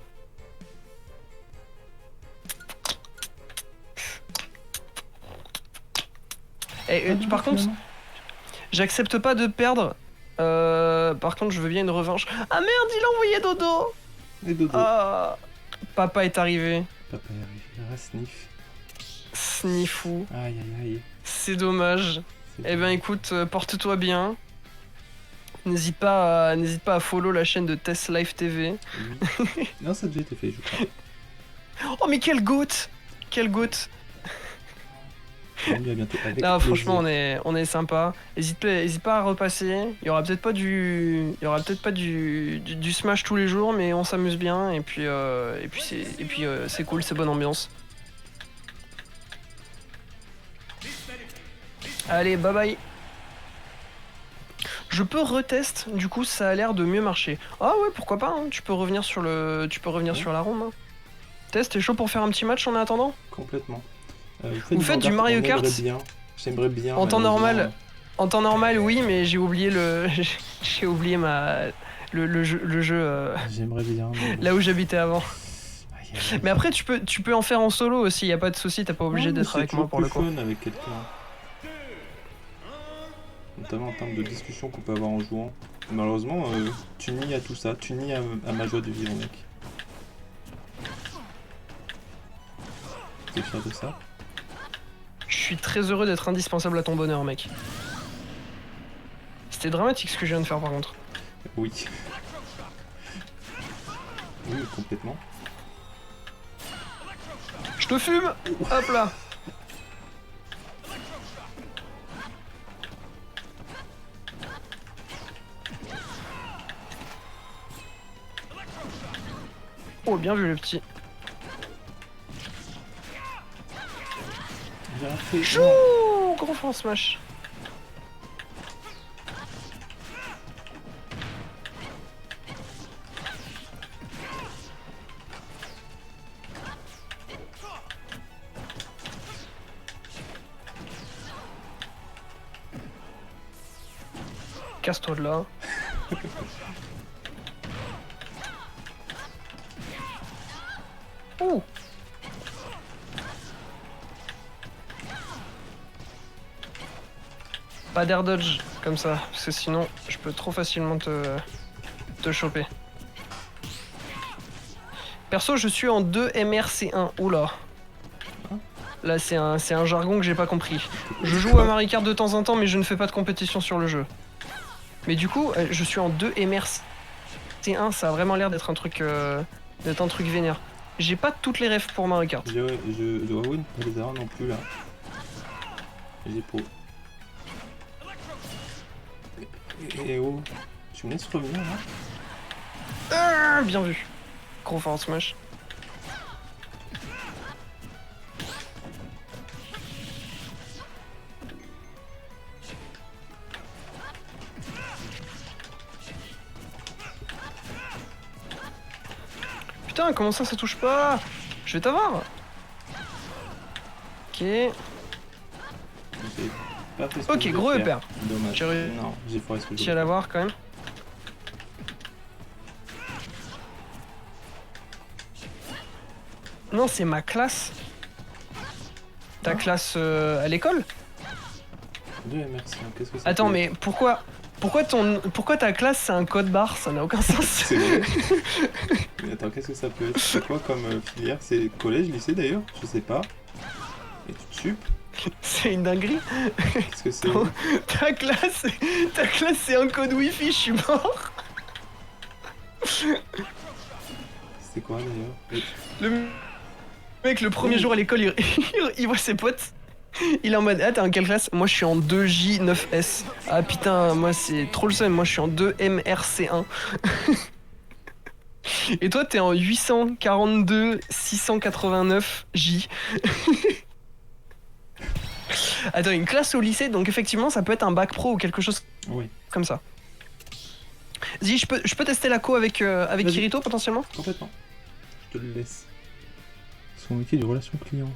Par contre, j'accepte pas de perdre. Par contre, je veux bien une revanche. Ah merde, il a envoyé Dodo. Et Dodo. Ah, papa est arrivé. Papa est arrivé. Ah, sniff. Sniffou. Aïe aïe aïe. C'est dommage. Eh ben écoute, porte-toi bien. N'hésite pas à follow la chaîne de Test Live TV. Oui. Non, ça a déjà été fait, je crois. Oh mais quel goat. Quel goat. On à bientôt avec Là, plaisir. franchement, on est sympa. Hésite pas à repasser. Il y aura peut-être pas du Smash tous les jours, mais on s'amuse bien. Et puis c'est cool, c'est bonne ambiance. Allez, bye bye. Je peux retest. Du coup, ça a l'air de mieux marcher. Ah ouais, pourquoi pas. Hein. Tu peux revenir sur la ronde. Hein. Test, t'es chaud pour faire un petit match en attendant? Complètement. Vous faites du Mario Kart? J'aimerais bien. En temps normal, oui, mais j'ai oublié j'ai oublié le jeu J'aimerais bien. Mais... là où j'habitais avant. Aïe, aïe, aïe. Mais après, tu peux en faire en solo aussi. Y a pas de souci, t'as pas obligé d'être avec moi pour le coup. C'est fun avec quelqu'un. Notamment en termes de discussion qu'on peut avoir en jouant. Malheureusement, tu nies à tout ça. Tu nies à ma joie de vivre, mec. T'es fier de ça? Je suis très heureux d'être indispensable à ton bonheur, mec. C'était dramatique ce que je viens de faire par contre. Oui. Oui, complètement. Je te fume. Hop là. Oh, bien vu le petit. J'ai raté. Chou, gros franc smash. Casse-toi de là. Ouh. Pas d'air dodge comme ça, parce que sinon je peux trop facilement te choper. Perso, je suis en 2 MRC1. Oula. Là, c'est un jargon que j'ai pas compris. Je joue à Mario Kart de temps en temps, mais je ne fais pas de compétition sur le jeu. Mais du coup, je suis en 2 MRC1, ça a vraiment l'air d'être un truc vénère. J'ai pas toutes les refs pour Mario Kart. Je dois avouer ne pas les avoir non plus là. J'ai pour. Et oh, tu me laisses revenir là? Bien vu. Gros forward smash. putain, comment ça touche pas? Je vais t'avoir. Ok. J'ai pas fait ce que Ok, je gros voulais EPR. faire. Dommage. J'ai réussi Non, j'ai foiré ce que je à voulais l'avoir quand même. Non, c'est ma classe. Ta classe à l'école? Dieu merci, qu'est-ce que ça Attends, peut mais pourquoi ta classe c'est un code barre? Ça n'a aucun sens. C'est vrai. Mais attends, qu'est-ce que ça peut être? C'est quoi comme filière? C'est collège, lycée d'ailleurs? Je sais pas. Et tu te sup? C'est une dinguerie. Qu'est-ce que c'est? Ta classe c'est un code wifi, je suis mort. C'est quoi d'ailleurs? Le mec, le premier jour à l'école, il voit ses potes. Il est en mode, ah t'es en quelle classe? Moi je suis en 2J9S. Ah putain, moi c'est trop le seum, moi je suis en 2MRC1. Et toi t'es en 842 689J. Attends, une classe au lycée, donc effectivement ça peut être un bac pro ou quelque chose Oui, comme ça. Vas-y, je peux tester la co avec Vas-y. Kirito potentiellement? complètement. Je te le laisse. Son métier de relation client.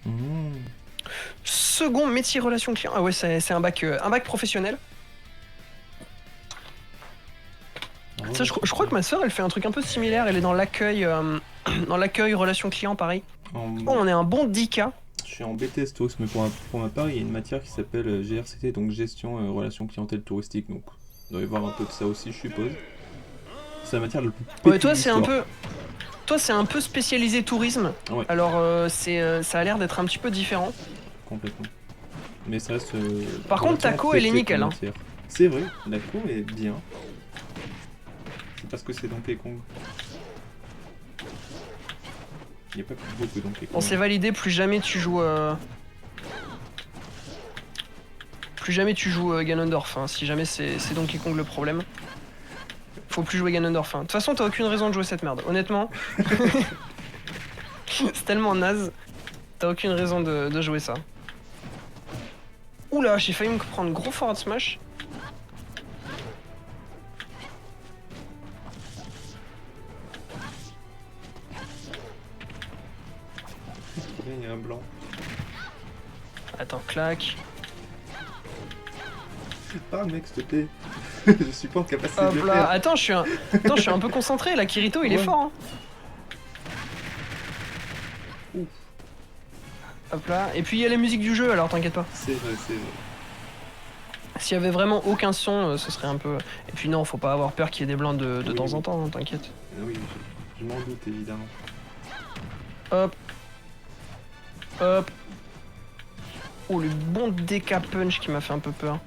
Mmh. Second métier relation client. Ah ouais, c'est un bac professionnel. Ah Ça, je crois que ma soeur elle fait un truc un peu similaire. Elle est dans l'accueil relation client pareil. En- Oh, on est un bon 10K. Je suis en BTS tourisme, mais pour ma part, il y a une matière qui s'appelle GRCT, donc gestion relation clientèle touristique. Donc, on doit y voir un peu de ça aussi, je suppose. C'est la matière le plus Ouais, pétue toi de c'est un l'histoire. peu. Toi c'est un peu spécialisé tourisme. Ouais. Alors ça a l'air d'être un petit peu différent. Complètement. Mais ça reste. Par contre, ta co, elle est nickel, hein. C'est vrai, la co est bien. C'est parce que c'est Donkey Kong. Il n'y a pas beaucoup de Donkey Kong. On s'est validé, plus jamais tu joues. Plus jamais tu joues Ganondorf, hein, si jamais c'est Donkey Kong le problème. Faut plus jouer Ganondorf. Hein. De toute façon, t'as aucune raison de jouer cette merde, honnêtement. C'est tellement naze. T'as aucune raison de jouer ça. Oula, j'ai failli me prendre gros forward smash. Il y a un blanc. Attends, clac. Ah mec, s'il te plaît. Je suis pas en capacité de Hop le là, faire. attends, je suis un peu concentré là, Kirito il est Ouais. fort. Hein. Ouf. Hop là, et puis il y a la musique du jeu alors t'inquiète pas. C'est vrai, c'est vrai. S'il y avait vraiment aucun son, ce serait un peu. Et puis non, faut pas avoir peur qu'il y ait des blancs de Oui, temps oui. en temps, hein, t'inquiète. Oui, je m'en doute évidemment. Hop. Hop. Oh, le bon DK punch qui m'a fait un peu peur.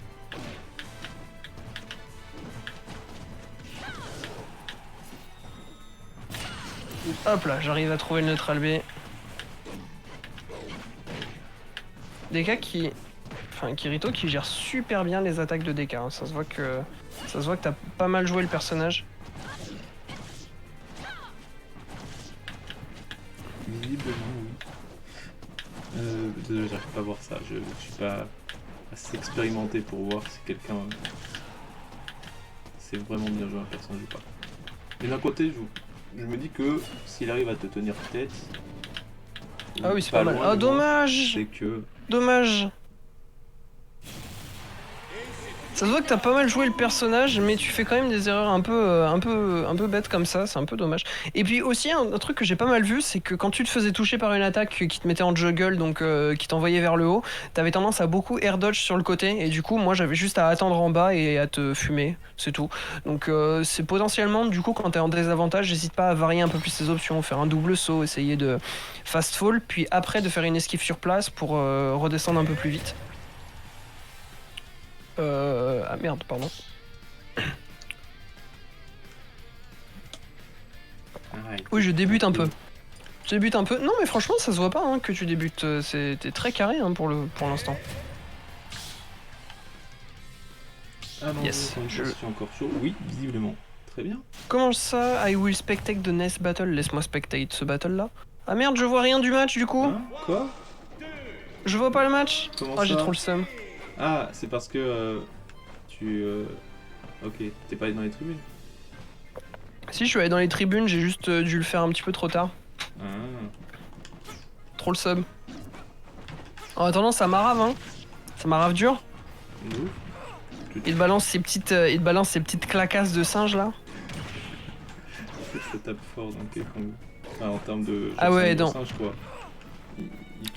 Hop là, j'arrive à trouver le neutral B. DK qui... Enfin, Kirito qui gère super bien les attaques de DK. Hein. Ça se voit que t'as pas mal joué le personnage. Visiblement, oui. Désolé, j'arrive pas à voir ça. Je suis pas assez expérimenté pour voir si quelqu'un sait vraiment bien jouer un personnage ou pas. Mais d'un côté, je me dis que s'il arrive à te tenir tête. Ah oui, c'est pas mal. loin Ah, de moi, dommage. c'est que. Dommage. Ça se voit que t'as pas mal joué le personnage, mais tu fais quand même des erreurs un peu bêtes comme ça, c'est un peu dommage. Et puis aussi, un truc que j'ai pas mal vu, c'est que quand tu te faisais toucher par une attaque qui te mettait en juggle, donc qui t'envoyait vers le haut, t'avais tendance à beaucoup air dodge sur le côté, et du coup, moi j'avais juste à attendre en bas et à te fumer, c'est tout. Donc c'est potentiellement, du coup, quand t'es en désavantage, j'hésite pas à varier un peu plus tes options, faire un double saut, essayer de fast fall, puis après de faire une esquive sur place pour redescendre un peu plus vite. Ah merde, pardon. Oui, je débute un peu. Je débute un peu. Non, mais franchement, ça se voit pas hein, que tu débutes. T'es très carré hein, pour l'instant. Ah non, Yes, je suis encore chaud. Oui, visiblement. Très bien. Comment ça, I will spectate the next battle? Laisse-moi spectate ce battle là. Ah merde, je vois rien du match du coup. Hein? Quoi? Je vois pas le match. Comment Ah, j'ai ça? trop le seum. Ah, c'est parce que tu. Ok, t'es pas allé dans les tribunes. Si, je suis allé dans les tribunes, j'ai juste dû le faire un petit peu trop tard. Ah. Trop le sub. En attendant, ça m'arrave, hein. Ça m'arrave dur. Nous. Il te balance ces petites clacasses de singe là. Ça tape fort Donkey Kong. Enfin, en termes de. Ah ouais, de non. singe, quoi.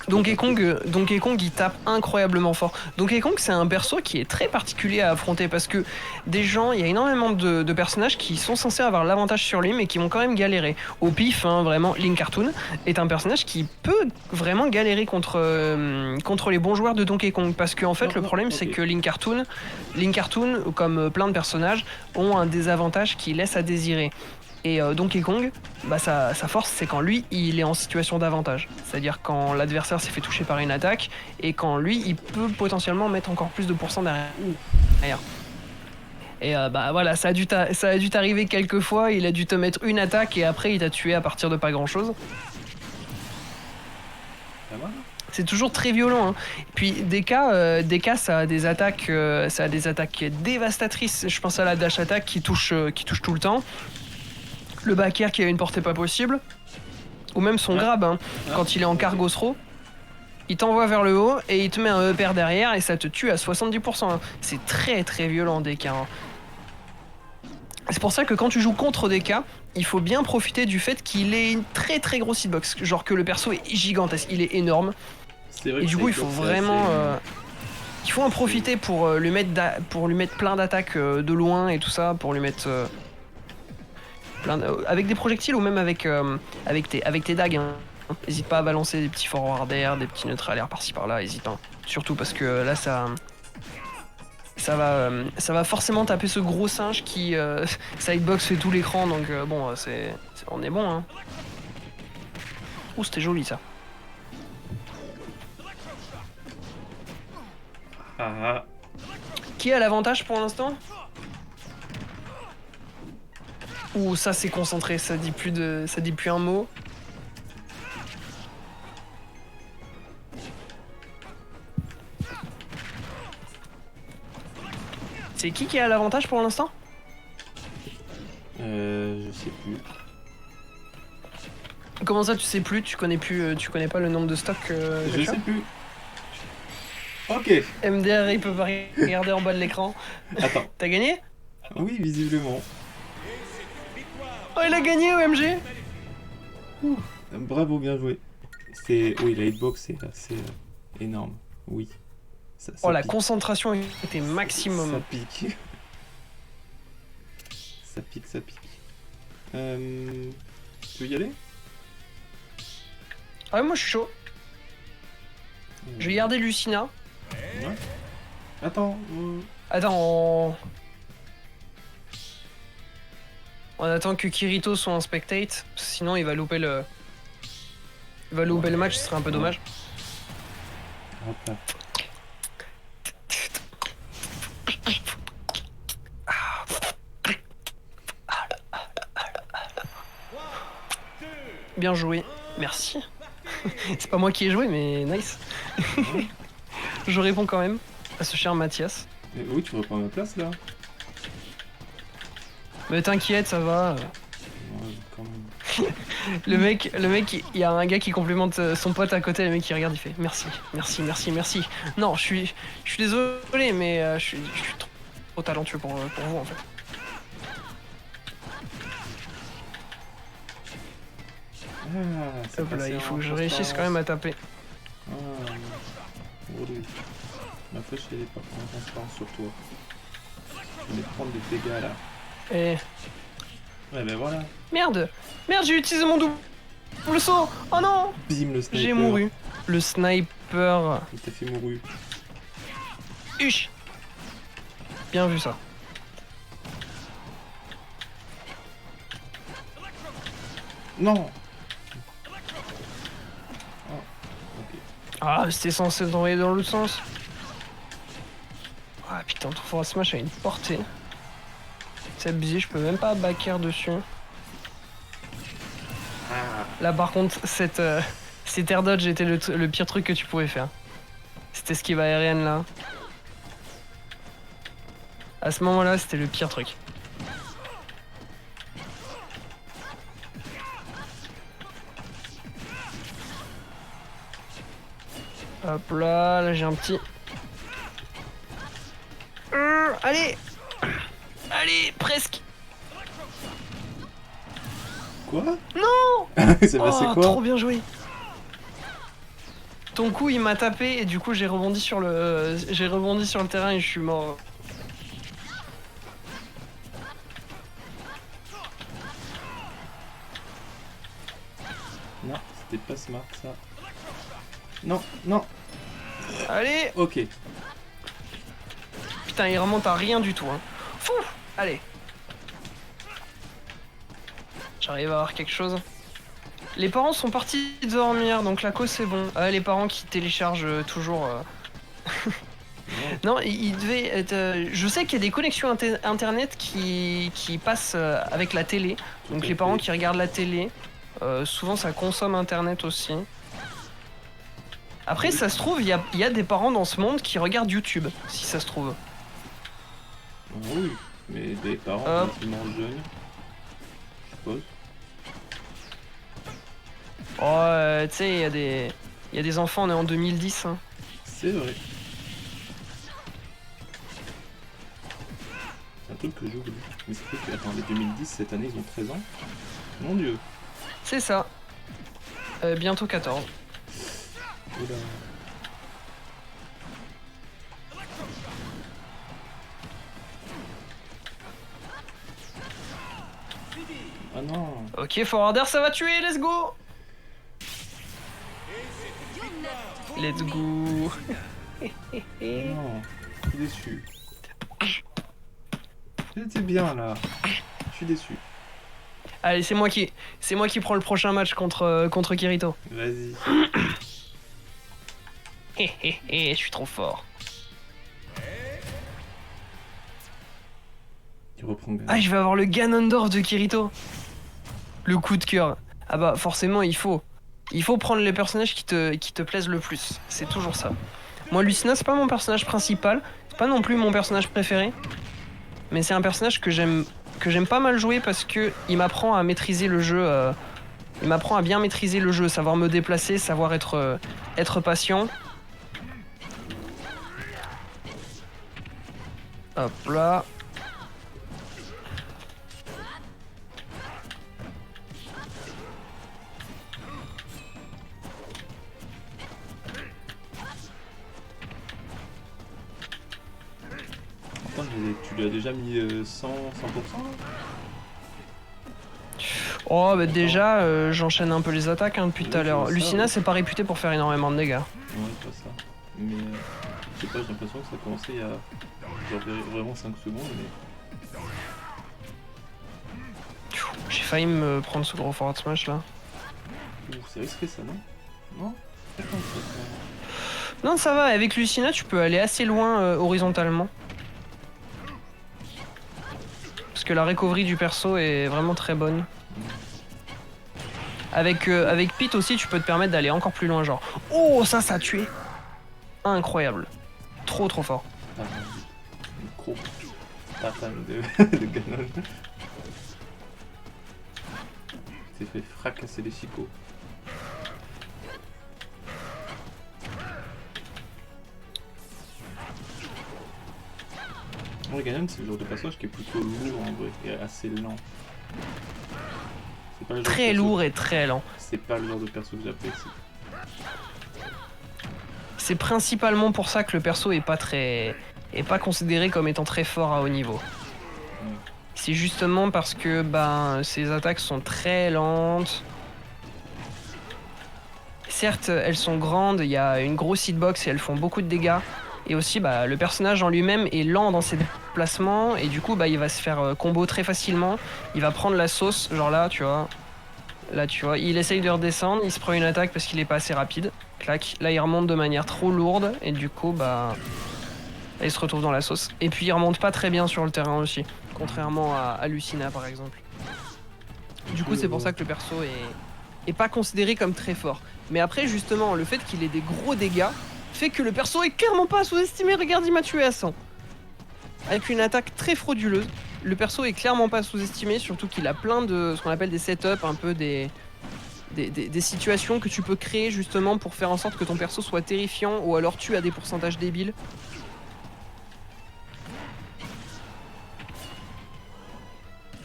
Donkey Kong, il tape incroyablement fort. Donkey Kong, c'est un perso qui est très particulier à affronter parce que des gens, il y a énormément de personnages qui sont censés avoir l'avantage sur lui, mais qui vont quand même galérer. Au pif, hein, vraiment, Link Cartoon est un personnage qui peut vraiment galérer contre les bons joueurs de Donkey Kong parce que en fait, le problème, c'est que Link Cartoon, comme plein de personnages, ont un désavantage qui laisse à désirer. Et Donkey Kong, bah sa force c'est quand lui il est en situation d'avantage. C'est-à-dire quand l'adversaire s'est fait toucher par une attaque et quand lui il peut potentiellement mettre encore plus de pourcents derrière. Et bah voilà, ça a dû t'arriver quelques fois, il a dû te mettre une attaque et après il t'a tué à partir de pas grand chose. C'est toujours très violent. Hein. Puis DK ça a des attaques dévastatrices. Je pense à la dash attack qui touche tout le temps. Le back air qui a une portée pas possible, ou même son grab, hein, quand il est en cargo throw, il t'envoie vers le haut et il te met un EPR derrière et ça te tue à 70%. Hein. C'est très très violent DK. Hein. C'est pour ça que quand tu joues contre DK, il faut bien profiter du fait qu'il ait une très très grosse hitbox, genre que le perso est gigantesque, il est énorme. Vrai et du coup il faut vraiment... il faut en profiter pour lui mettre plein d'attaques de loin et tout ça, pour lui mettre... avec des projectiles ou même avec tes dagues. Hein. N'hésite pas à balancer des petits forward air, des petits neutral air par-ci par-là, hésite. Hein. Surtout parce que là ça va forcément taper ce gros singe qui sa hitbox fait tout l'écran donc bon on est bon. Hein. Ouh c'était joli ça. Qui a l'avantage pour l'instant? Ouh, ça c'est concentré, ça dit plus un mot. C'est qui a l'avantage pour l'instant? Je sais plus. Comment ça tu sais plus? Tu connais pas le nombre de stocks je sais plus. Ok. MDR il peut pas regarder en bas de l'écran. Attends. T'as gagné? Oui, visiblement. Oh il a gagné OMG. Bravo, bien joué. Oui, la hitbox est assez énorme. Oui. Ça la pique. concentration était maximum. Ça pique. Ça pique. Tu veux y aller? Ah ouais, moi je suis chaud. Je vais garder Lucina. Ouais. Attends. Attends, on attend que Kirito soit en spectate, sinon il va louper le match, ce serait un peu dommage. Hop là. Bien joué, merci. C'est pas moi qui ai joué, mais nice. Je réponds quand même à ce cher Mathias. Oui, tu reprends ma place là. Mais t'inquiète, ça va. Ouais, quand même. Le mec, il y a un gars qui complimente son pote à côté, le mec qui regarde, il fait merci. Non, je suis désolé, mais je suis trop talentueux pour vous en fait. Hop là, il faut que je réussisse quand même à taper. Ma flèche elle est pas en transparence sur toi. Je vais prendre des dégâts là. Et... Ouais ben voilà. Merde, j'ai utilisé mon double saut. Oh non. Bim le sniper. J'ai mouru. Le sniper. Il t'a fait mourir. Huch. Bien vu ça. Non. Ah, c'était censé t'envoyer dans l'autre sens. Ah putain, ton forward smash a une portée. C'est abusé, je peux même pas back air dessus. Là par contre, cet air dodge était le pire truc que tu pouvais faire. C'était esquive aérienne là. À ce moment là, c'était le pire truc. Hop là j'ai un petit... allez. Allez, presque. Quoi? Non. C'est passé quoi? Trop bien joué. Ton coup il m'a tapé et du coup j'ai rebondi sur le terrain et je suis mort. Non, c'était pas smart ça. Non, non. Allez. Ok. Putain il remonte à rien du tout hein. Fou. Allez. J'arrive à avoir quelque chose. Les parents sont partis dormir, donc la cause c'est bon. Les parents qui téléchargent toujours... Non, il devait être... je sais qu'il y a des connexions internet qui passent avec la télé. Donc les parents qui regardent la télé, souvent ça consomme internet aussi. Après ça se trouve, il y a des parents dans ce monde qui regardent YouTube, si ça se trouve. Oui, mais des parents relativement jeunes, je suppose. Oh, tu sais, il y a des enfants nés en 2010. Hein. C'est vrai. C'est un truc que j'oublie. Mais c'est vrai que, attends, les 2010, cette année, ils ont 13 ans. Mon dieu. C'est ça. Bientôt 14. Oula. Ah non. Ok, forwarder, ça va tuer, let's go. Let's go. Non, je suis déçu. J'étais bien là. Je suis déçu. Allez, c'est moi qui prends le prochain match contre Kirito. Vas-y. Je suis trop fort. Il reprend bien. Ah, je vais avoir le Ganondorf de Kirito. Le coup de cœur. Ah bah forcément il faut prendre les personnages qui te plaisent le plus. C'est toujours ça. Moi Lucina c'est pas mon personnage principal, c'est pas non plus mon personnage préféré, mais c'est un personnage que j'aime pas mal jouer parce que il m'apprend à maîtriser le jeu. Il m'apprend à bien maîtriser le jeu, savoir me déplacer, savoir être patient. Hop là. Tu lui as déjà mis 100%? Oh bah déjà j'enchaîne un peu les attaques hein, depuis tout à l'heure. Lucina ouais. c'est pas réputé pour faire énormément de dégâts. Ouais, pas ça. Mais je sais pas, j'ai l'impression que ça a commencé il y a genre vraiment 5 secondes. Mais... J'ai failli me prendre ce gros forward smash là. C'est risqué ça, non? Non? Non ça va, avec Lucina tu peux aller assez loin horizontalement. Parce que la recovery du perso est vraiment très bonne. Avec Pete aussi tu peux te permettre d'aller encore plus loin genre. Oh ça a tué. Incroyable. Trop fort. Ah, une gros tatane de Ganon. Il s'est fait fracasser les chicots. Bon, le Ganon c'est le genre de personnage qui est plutôt lourd en vrai et assez lent. Pas le genre Très de lourd et très lent. C'est pas le genre de perso que j'apprécie. C'est principalement pour ça que le perso est pas considéré comme étant très fort à haut niveau. C'est justement parce que ses attaques sont très lentes. Certes, elles sont grandes, il y a une grosse hitbox et elles font beaucoup de dégâts. Et aussi, le personnage en lui-même est lent dans ses déplacements et du coup, il va se faire combo très facilement. Il va prendre la sauce, genre là, tu vois. Là, tu vois, il essaye de redescendre, il se prend une attaque parce qu'il est pas assez rapide. Clac, là il remonte de manière trop lourde et du coup, il se retrouve dans la sauce. Et puis il remonte pas très bien sur le terrain aussi, contrairement à Lucina par exemple. Du coup, c'est pour ça que le perso est pas considéré comme très fort. Mais après, justement, le fait qu'il ait des gros dégâts fait que le perso est clairement pas sous-estimé. Regarde, il m'a tué à 100. Avec une attaque très frauduleuse. Le perso est clairement pas sous-estimé, surtout qu'il a plein de ce qu'on appelle des setups, un peu des des situations que tu peux créer justement pour faire en sorte que ton perso soit terrifiant ou alors tue à des pourcentages débiles.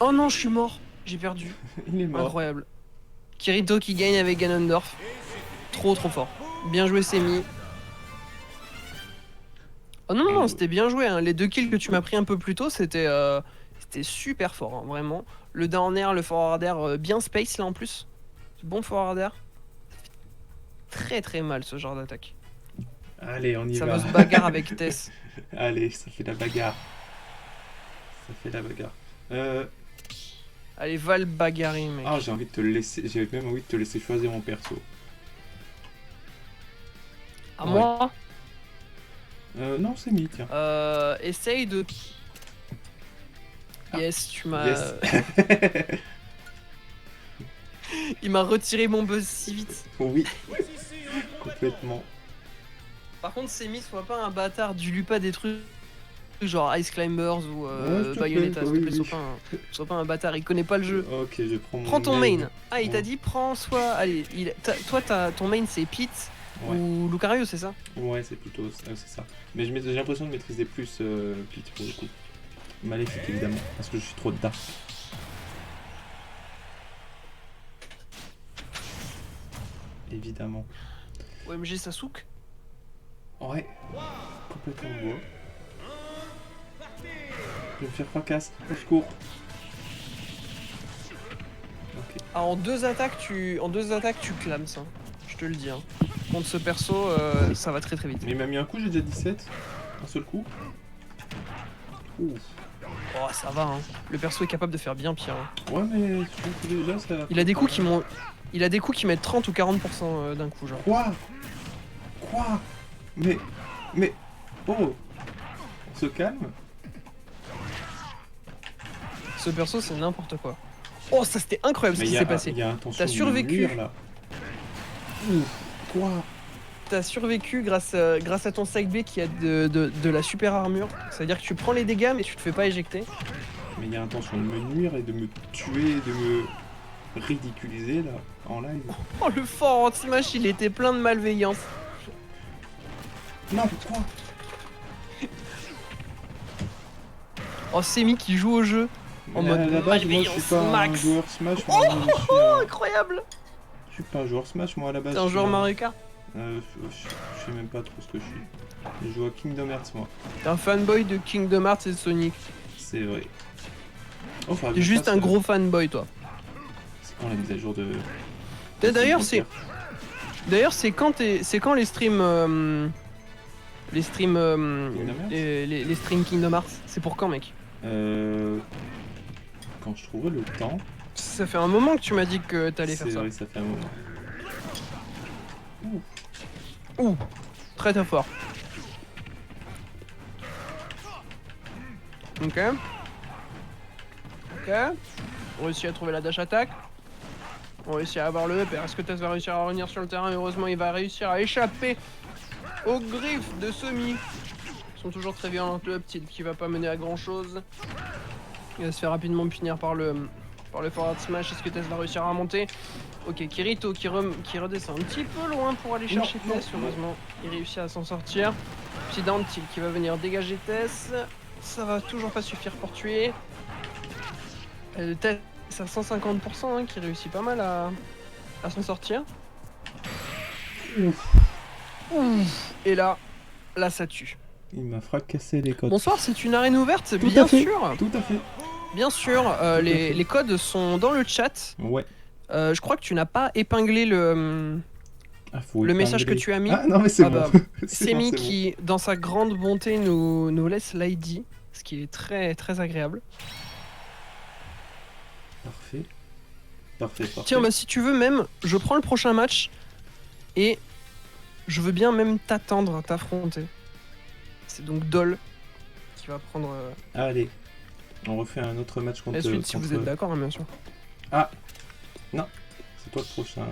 Oh non, je suis mort. J'ai perdu. Il est mort. Incroyable. Kirito qui gagne avec Ganondorf. Trop fort. Bien joué Semi. Oh non, non, c'était bien joué. Hein. Les 2 kills que tu m'as pris un peu plus tôt, c'était super fort, hein, vraiment. Le down air, le forward air, bien space là en plus. Bon forward air. Très mal ce genre d'attaque. Allez, on y Ça va. va se bagarre avec Tess. Allez, ça fait la bagarre. Ça fait la bagarre. Allez, va le bagarrer, mec. Ah, j'ai envie de te laisser. J'ai même envie de te laisser choisir mon perso. À moi Non, c'est mis, tiens. Essaye de... Yes, tu m'as... Yes. Il m'a retiré mon buzz si vite. Oui. Complètement. Par contre, Semi, sois pas un bâtard, dis-lui pas des trucs genre Ice Climbers ou s'il te plaît, Bayonetta, s'il te plaît, oui. sois pas un bâtard, il connaît pas le jeu. Ok, je prends mon Prends ton main. Ah, il Ouais. t'a dit prends soit... Allez, toi, ton main c'est Pete Ouais. ou Lucario, c'est ça? Ouais, c'est plutôt c'est ça. Mais j'ai l'impression de maîtriser plus Pete pour le coup. Maléfique évidemment, parce que je suis trop dark. Évidemment. OMG Sasuke. Ouais. Complètement beau. Je vais me faire fracasse. Au secours. Ok. Ah, en deux attaques, tu clames ça. Je te le dis. Hein. Contre ce perso, ça va très vite. Mais il m'a mis un coup, j'ai déjà 17. Un seul coup. Ouf. Oh, ça va. Hein. Le perso est capable de faire bien pire. Hein. Ouais, mais je trouve que déjà ça. Il a des coups qui mettent 30 ou 40% d'un coup, genre. Quoi? Mais. Oh! On se calme? Ce perso, c'est n'importe quoi. Oh, ça c'était incroyable ce qui s'est passé. Il y a un tension T'as de survécu. nuire, là. Ouf. Quoi? T'as survécu grâce à ton side B qui a de la super armure. C'est-à-dire que tu prends les dégâts mais tu te fais pas éjecter. Mais il y a intention de me nuire et de me tuer, de me ridiculiser là, en live. Oh, le fort anti-match, il était plein de malveillance. Non, pourquoi? Oh, Semi qui joue au jeu. En mode à la base, moi je suis malveillance pas un max. joueur Smash, moi Incroyable. je suis pas un joueur Smash, moi à la base. T'es un je suis joueur Mario Kart. Je sais même pas trop ce que je suis. Je joue à Kingdom Hearts, moi. T'es un fanboy de Kingdom Hearts et de Sonic. C'est vrai. Oh, faudra que T'es je juste fasse, un gros fanboy, toi. C'est quand la mise à jour de. D'ailleurs, c'est quand les streams. Les streams. Kingdom Hearts Les streams Kingdom Hearts. C'est pour quand, mec? Quand je trouverai le temps. Ça fait un moment que tu m'as dit que t'allais faire C'est ça. vrai, ça fait un moment. Ouh, très fort. Ok. On réussit à trouver la dash attack. On réussit à avoir le up. Est-ce que Tess va réussir à revenir sur le terrain? Heureusement, il va réussir à échapper aux griffes de Semi. Ils sont toujours très violentes. Le up tilt qui va pas mener à grand chose. Il va se faire rapidement punir par le forward smash. Est-ce que Tess va réussir à monter? Ok, Kirito qui redescend un petit peu loin pour aller chercher Tess. Heureusement, il réussit à s'en sortir. Petit down tilt qui va venir dégager Tess. Ça va toujours pas suffire pour tuer. Tess à 150%, hein, qui réussit pas mal à s'en sortir. Ouf. Et là ça tue. Il m'a fracassé les codes. Bonsoir, c'est une arène ouverte, Tout bien à fait. sûr. Tout à fait. Bien sûr, les codes sont dans le chat. Ouais. Je crois que tu n'as pas épinglé le message que tu as mis. Ah non, mais c'est Ah bon. bah, C'est Semi bon, c'est qui, dans sa grande bonté, nous laisse l'ID, ce qui est très agréable. bon. Parfait. Tiens, bah si tu veux même, je prends le prochain match et je veux bien même t'attendre à t'affronter. C'est donc Dol qui va prendre Allez, on refait un autre match contre. la suite si vous êtes d'accord, hein, bien sûr. Ah non, c'est toi le prochain.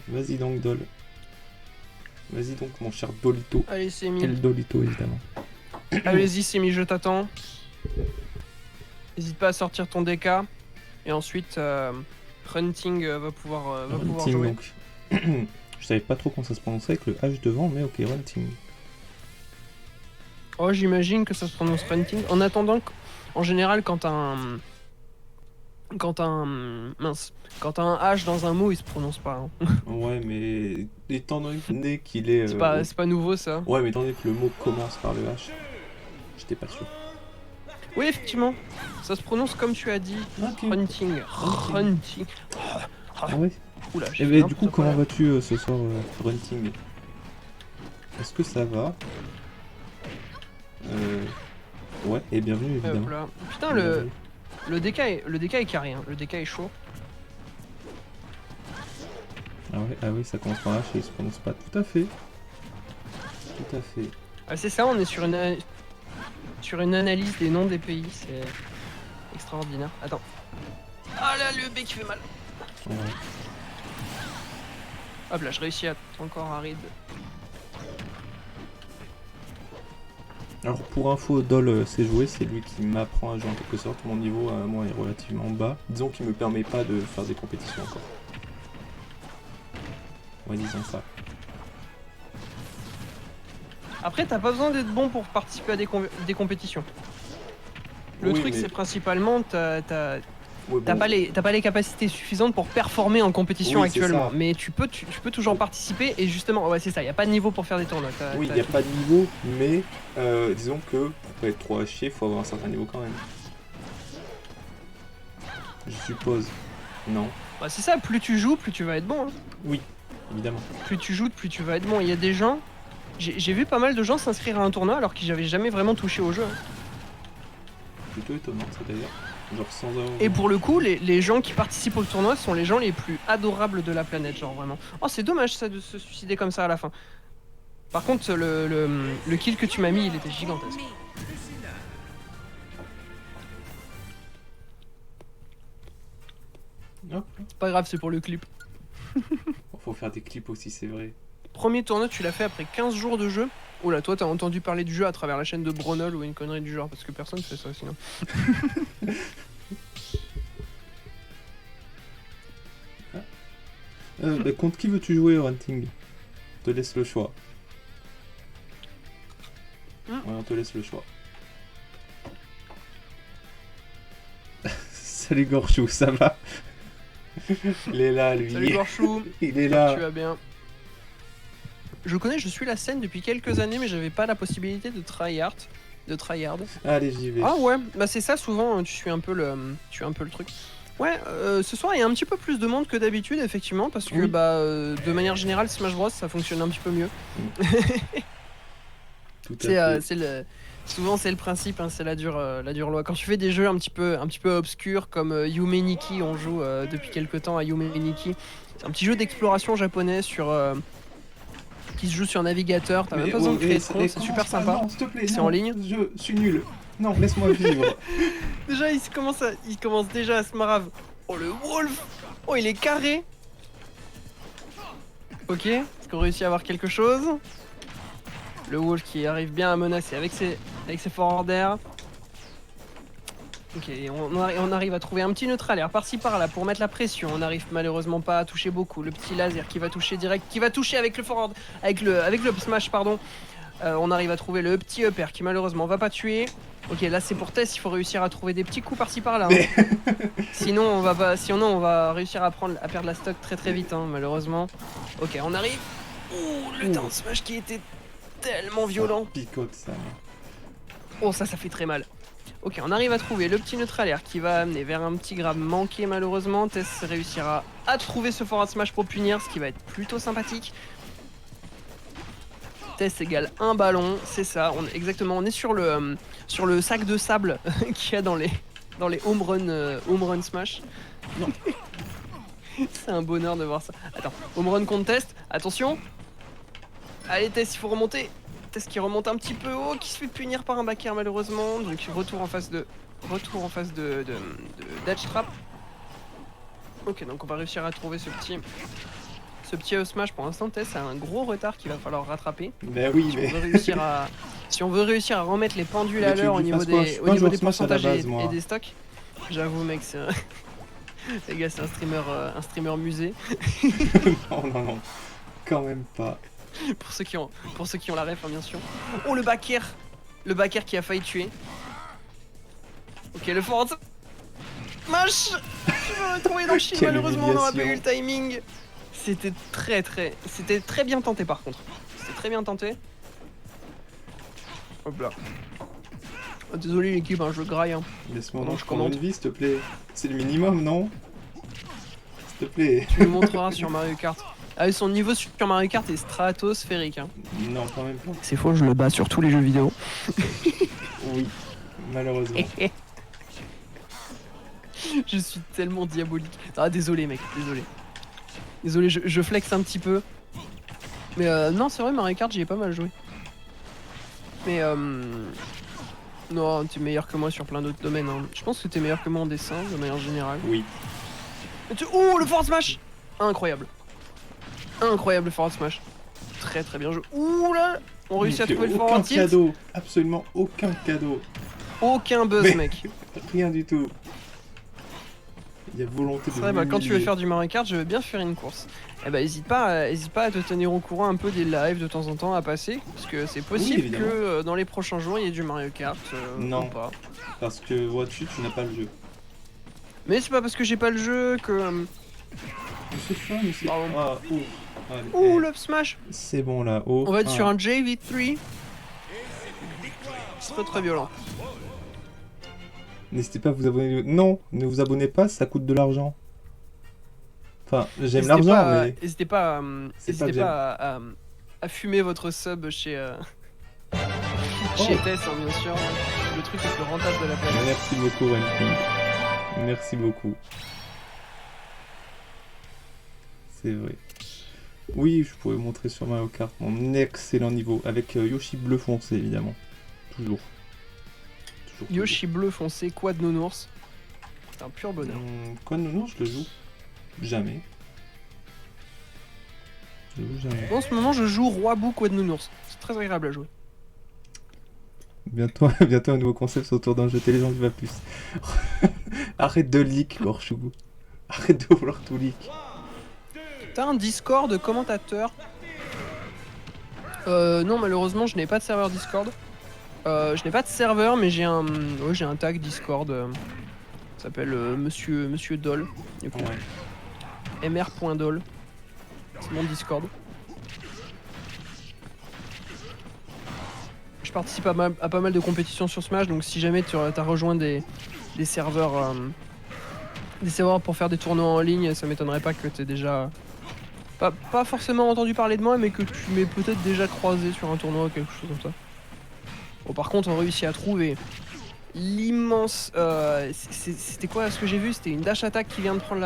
Vas-y donc, Dol. Vas-y donc, mon cher Dolito. Allez, Semi. Quel Dolito, évidemment. Allez-y, Semi, je t'attends. N'hésite pas à sortir ton DK. Et ensuite, Hunting va pouvoir Runting, jouer. donc. Je savais pas trop comment ça se prononçait avec le H devant, mais ok, Runting. Oh, j'imagine que ça se prononce Hunting. En attendant, en général, quand t'as un H dans un mot, il se prononce pas. Hein. Ouais, mais étant donné qu'il est... C'est pas nouveau ça. Ouais, mais étant donné que le mot commence par le H, j'étais pas sûr. Oui, effectivement. Ça se prononce comme tu as dit. Ok. Hunting. Hunting. Ah ouais. Oula, Et bah, du coup, comment vas-tu ce soir, Runting? Est-ce que ça va? Ouais, et bienvenue évidemment. Hop là. Putain, le DK est carré, hein. Le DK est chaud. Ah ouais, ça commence par H et il se prononce pas. Tout à fait. Tout à fait. Ah, c'est ça, on est sur une analyse des noms des pays, c'est extraordinaire. Attends. Ah là, le bec qui fait mal. Ouais. Hop là, je réussis à encore un raid. Alors pour info, Dol sait jouer, c'est lui qui m'apprend à jouer en quelque sorte. Mon niveau à moi est relativement bas. Disons qu'il me permet pas de faire des compétitions encore. Ouais, disons ça. Après, t'as pas besoin d'être bon pour participer à des compétitions. Le Oui, truc, mais- c'est principalement, t'as Ouais, bon, pas les capacités suffisantes pour performer en compétition Oui, c'est actuellement. ça. Mais tu peux toujours participer et justement, ouais, c'est ça, y a pas de niveau pour faire des tournois. oui, il n'y a pas de niveau, mais disons que pour pas être trop à chier, faut avoir un certain niveau quand même. Je suppose. Non. Bah, c'est ça, plus tu joues, plus tu vas être bon. Hein. Oui, évidemment. Plus tu joues, plus tu vas être bon. Il y a des gens, j'ai vu pas mal de gens s'inscrire à un tournoi alors qu'ils n'avaient jamais vraiment touché au jeu. Hein. Plutôt étonnant ça d'ailleurs. Genre sans avoir... Et pour le coup, les gens qui participent au tournoi sont les gens les plus adorables de la planète, genre vraiment. Oh, c'est dommage ça de se suicider comme ça à la fin. Par contre, le kill que tu m'as mis, il était gigantesque. Hop. C'est pas grave, c'est pour le clip. Faut faire des clips aussi, c'est vrai. Premier tournoi, tu l'as fait après 15 jours de jeu. Oh là, toi, t'as entendu parler du jeu à travers la chaîne de Bronol ou une connerie du genre, parce que personne fait ça sinon. Bah, contre qui veux-tu jouer au Hunting? On te laisse le choix. Ouais, on te laisse le choix. Salut Gorchou, ça va? Il est là, lui. Salut Gorchou, Il est là. tu vas bien? Je suis la scène depuis quelques années, mais j'avais pas la possibilité de tryhard. Allez, j'y vais. Ah ouais, bah c'est ça souvent, tu suis un peu le truc. Ouais, ce soir il y a un petit peu plus de monde que d'habitude effectivement parce que Oui. de manière générale Smash Bros ça fonctionne un petit peu mieux. Tout à fait. Souvent c'est le principe, hein, c'est la dure loi. Quand tu fais des jeux un petit peu obscurs comme Yume Nikki, on joue depuis quelques temps à Yume Nikki. C'est un petit jeu d'exploration japonais qui se joue sur navigateur. T'as même pas besoin de créer de compte, c'est super sympa. Non, s'il te plaît, C'est non, en ligne. Je suis nul. Non, laisse-moi vivre. Déjà, il commence déjà à se marave. Oh, le Wolf! Oh, il est carré! Ok, est-ce qu'on réussit à avoir quelque chose? Le Wolf qui arrive bien à menacer avec ses forwarders. Ok, on arrive à trouver un petit neutral air par-ci par-là pour mettre la pression. On n'arrive malheureusement pas à toucher beaucoup. Le petit laser qui va toucher direct, qui va toucher avec le forward, avec le up smash, pardon. On arrive à trouver le petit upper qui malheureusement va pas tuer. Ok, là c'est pour test, il faut réussir à trouver des petits coups par-ci par-là. Hein. Sinon on va réussir à perdre la stock très vite, hein, malheureusement. Ok, on arrive. Ouh, le down smash qui était tellement violent. Picote ça. Oh, ça fait très mal. Ok, on arrive à trouver le petit neutral air qui va amener vers un petit grab manqué malheureusement. Tess réussira à trouver ce forward smash pour punir, ce qui va être plutôt sympathique. Tess égale un ballon, c'est ça, on est sur le sac de sable qu'il y a dans les home run smash. Non. C'est un bonheur de voir ça. Attends, home run contest, attention. Allez Tess, il faut remonter. Tess qui remonte un petit peu haut, qui se fait punir par un back air malheureusement. Donc retour en face de Dutch Trap. Ok, donc on va réussir à trouver ce petit smash. Pour l'instant, Tess a un gros retard qu'il va falloir rattraper. Mais oui, Si mais... on veut réussir à remettre les pendules Mais à tu l'heure veux au que je niveau fasse quoi? Je des, suis au pas niveau joueur des Smash à la pourcentages base, moi. et des stocks, j'avoue mec, Les gars, c'est un streamer musée. Non, non, non. Quand même pas. Pour ceux qui ont la ref, hein, bien sûr. Oh, le backer. Le backer qui a failli tuer. Ok, le forward smash. Je me retrouver dans le shield, Quelle malheureusement on n'aura pas eu le humiliation. timing. C'était très bien tenté par contre. C'était très bien tenté. Hop là. Oh, désolé l'équipe, hein, je graille. Hein. Laisse-moi Pendant en que je prendre commente. une vie, s'il te plaît. C'est le minimum, non? S'il te plaît. Tu me montreras sur Mario Kart. Ah, son niveau sur Mario Kart est stratosphérique. Hein. Non, quand même pas. C'est faux, je le bats sur tous les jeux vidéo. Oui, malheureusement. Je suis tellement diabolique. Ah, désolé mec, désolé. Désolé, je flex un petit peu. Mais non, c'est vrai, Mario Kart, j'y ai pas mal joué. Mais non, t'es meilleur que moi sur plein d'autres domaines. Hein. Je pense que t'es meilleur que moi en dessin, de manière générale. Oui. Oh, le forward smash. Incroyable. Incroyable le forward smash. Très très bien joué. Ouh là, on réussit à trouver le Aucun forward tilt. cadeau. Absolument aucun cadeau. Aucun buzz, Mais- mec. Rien du tout. Il y a volonté de C'est vrai, bah, quand tu veux m'humilier. faire du Mario Kart, je veux bien faire une course. Eh bah, hésite pas à te tenir au courant un peu des lives de temps en temps à passer. Parce que c'est possible que évidemment. dans les prochains jours, il y ait du Mario Kart. Non. Ou pas. Parce que vois-tu, tu n'as pas le jeu. Mais c'est pas parce que j'ai pas le jeu que. Mais c'est fun, mais c'est... Pardon. Ah, ouf. Allez, Ouh, eh, le up smash. c'est bon là. Oh, On va être ah. sur un JV3. C'est très très violent. N'hésitez pas à vous abonner. Non, ne vous abonnez pas, ça coûte de l'argent. Enfin, j'aime N'hésitez l'argent, pas à- mais... N'hésitez pas, C'est n'hésitez pas pas à fumer votre sub chez chez Tess, hein, bien sûr. Le truc le plus rentable de la planète. Merci beaucoup, Renking. Merci beaucoup. C'est vrai. Oui, je pourrais vous montrer sur Mario Kart mon excellent niveau. Avec Yoshi bleu foncé, évidemment. Toujours. Toujours. Yoshi bleu foncé, quad nounours. C'est un pur bonheur. Quoi, non, je le joue jamais. Je le joue jamais. En ce moment, je joue Roi Bou quad nounours. C'est très agréable à jouer. Bientôt, bientôt un nouveau concept autour d'un jeu télé, j'en dis pas plus. Arrête de leak, Gorchou. Arrête de vouloir tout leak. T'as un Discord de commentateur? Non, malheureusement, je n'ai pas de serveur Discord. Je n'ai pas de serveur, mais j'ai un tag Discord. Ça s'appelle Monsieur Doll. Du coup, Ouais. mr.doll. C'est mon Discord. Je participe à pas mal de compétitions sur Smash, donc si jamais tu as rejoint des serveurs pour faire des tournois en ligne, ça m'étonnerait pas que tu aies déjà pas forcément entendu parler de moi, mais que tu m'aies peut-être déjà croisé sur un tournoi ou quelque chose comme ça. Bon, par contre, on réussit à trouver l'immense... c'était quoi ce que j'ai vu? C'était une dash attack qui vient de prendre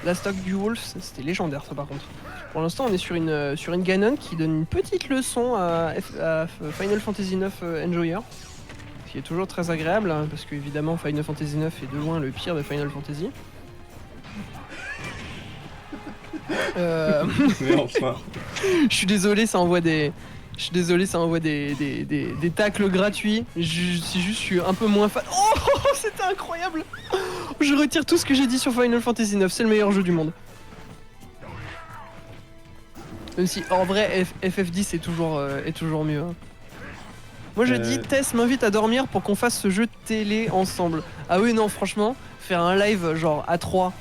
la stock du Wolf. C'était légendaire ça par contre. Pour l'instant, on est sur une Ganon qui donne une petite leçon à Final Fantasy IX Enjoyer. Ce qui est toujours très agréable, hein, parce que évidemment Final Fantasy IX est de loin le pire de Final Fantasy. Mais enfin, Je suis désolé, ça envoie des tacles gratuits. C'est juste, je suis un peu moins fan. Oh, c'était incroyable. Je retire tout ce que j'ai dit sur Final Fantasy IX, c'est le meilleur jeu du monde. Même si, en vrai, FF10 est toujours mieux. Hein. Moi je dis, Tess m'invite à dormir pour qu'on fasse ce jeu télé ensemble. Ah oui, non, franchement, faire un live genre à 3,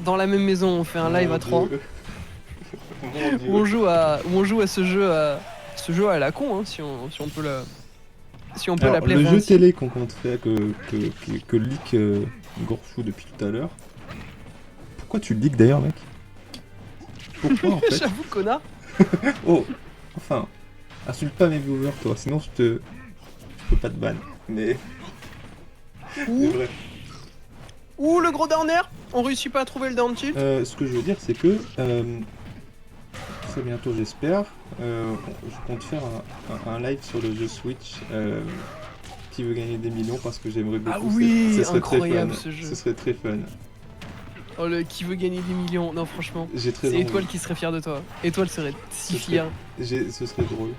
dans la même maison, on fait un live à 3. Mon Dieu. Où on joue à ce jeu à la con, hein, si on peut Alors, l'appeler le jeu ainsi. télé qu'on compte faire, que leak Gorchou depuis tout à l'heure. Pourquoi tu le leaks d'ailleurs, mec? Pourquoi en fait? J'avoue, connard. Oh, enfin, insulte pas mes viewers, toi, sinon je peux pas te ban. Mais Ouh, bref. ouh, le gros down air. On réussit pas à trouver le down tilt. Ce que je veux dire, c'est que très bientôt, j'espère, je compte faire un live sur le jeu Switch qui veut gagner des millions parce que j'aimerais beaucoup. Ah oui, ce serait incroyable très fun. ce jeu. Ce serait très fun. Oh, le qui veut gagner des millions. Non, franchement. J'ai très C'est envie. Étoile qui serait fier de toi. Étoile serait si Ce serait- fier. Ce serait drôle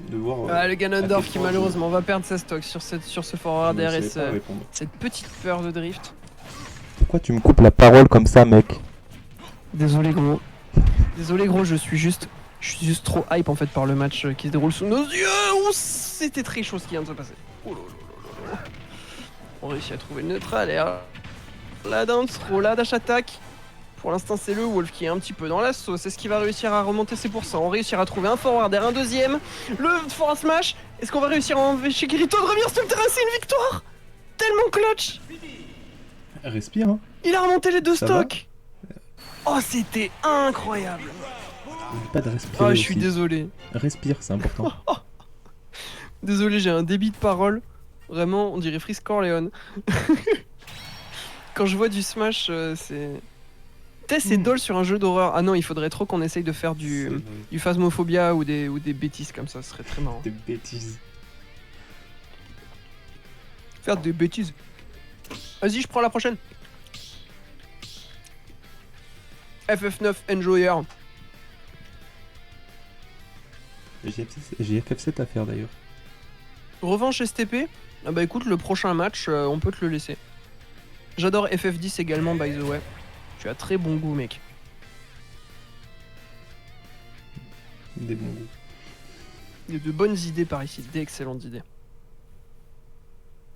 de voir. Ah, le Ganondorf à quel qui point malheureusement va perdre sa stock sur ce forward je air et savais pas répondre. cette petite peur de drift. Pourquoi tu me coupes la parole comme ça, mec? Désolé gros. Désolé gros, je suis juste trop hype en fait par le match qui se déroule sous nos yeux. Ouh, c'était très chaud ce qui vient de se passer. Oh là là là là là. On réussit à trouver le neutral et la dance, rolla, dash attaque. Pour l'instant c'est le Wolf qui est un petit peu dans la sauce. Est-ce qu'il va réussir à remonter ses pourcents? On réussira à trouver un forward et un deuxième. Le forward smash. Est-ce qu'on va réussir à empêcher Kirito de revenir sur le terrain? C'est une victoire. Tellement clutch. Respire, hein. Il a remonté les deux Ça stocks. Oh c'était incroyable. N'oublie pas de respirer. Oh je suis aussi. désolé. Respire, c'est important. Désolé, j'ai un débit de parole. Vraiment, on dirait Frisk Corleone. Quand je vois du Smash, c'est... Tess et Doll sur un jeu d'horreur. Ah non, il faudrait trop qu'on essaye de faire du Phasmophobia ou des bêtises comme ça, ce serait très marrant. Des bêtises. Faire des bêtises. Vas-y, je prends la prochaine. FF9 Enjoyer. J'ai FF7 à faire d'ailleurs. Revanche STP. Ah bah écoute, le prochain match, on peut te le laisser. J'adore FF10 également, by the way. Tu as très bon goût, mec. Des bons goûts. Il y a de bonnes idées par ici, d'excellentes idées.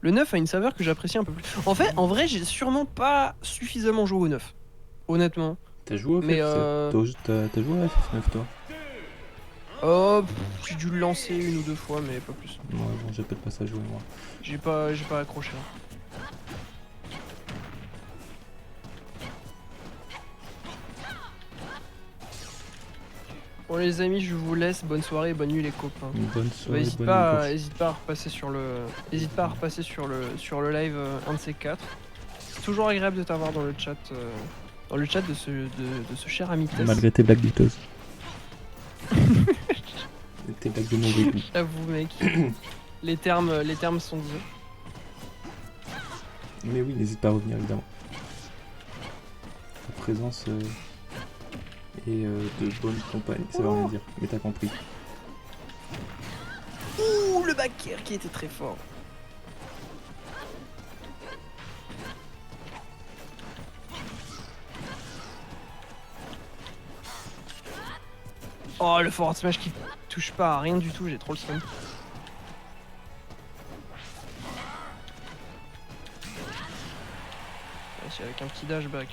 Le 9 a une saveur que j'apprécie un peu plus. En vrai, j'ai sûrement pas suffisamment joué au 9. Honnêtement. T'as joué au Mais FF7 T'as joué à FF9 toi? Oh, j'ai dû le lancer une ou deux fois, mais pas plus. Ouais, bon, j'ai peut-être pas ça joué moi. J'ai pas accroché. Bon les amis, je vous laisse. Bonne soirée et bonne nuit les copains. Une bonne soirée, Hésite bonne pas, nuit. hésite pas à repasser sur le live un de ces quatre. C'est toujours agréable de t'avoir dans le chat de ce cher ami Tess. Malgré tes blagues douteuses. Tes blagues de mauvais goût. J'avoue mec. les termes sont dits. Mais oui, n'hésite pas à revenir évidemment. Ta présence est de bonne compagnie, ça veut rien dire, mais t'as compris. Ouh, le back air qui était très fort. Oh, le forward smash qui touche pas à rien du tout, j'ai trop le stun. C'est avec un petit dash back.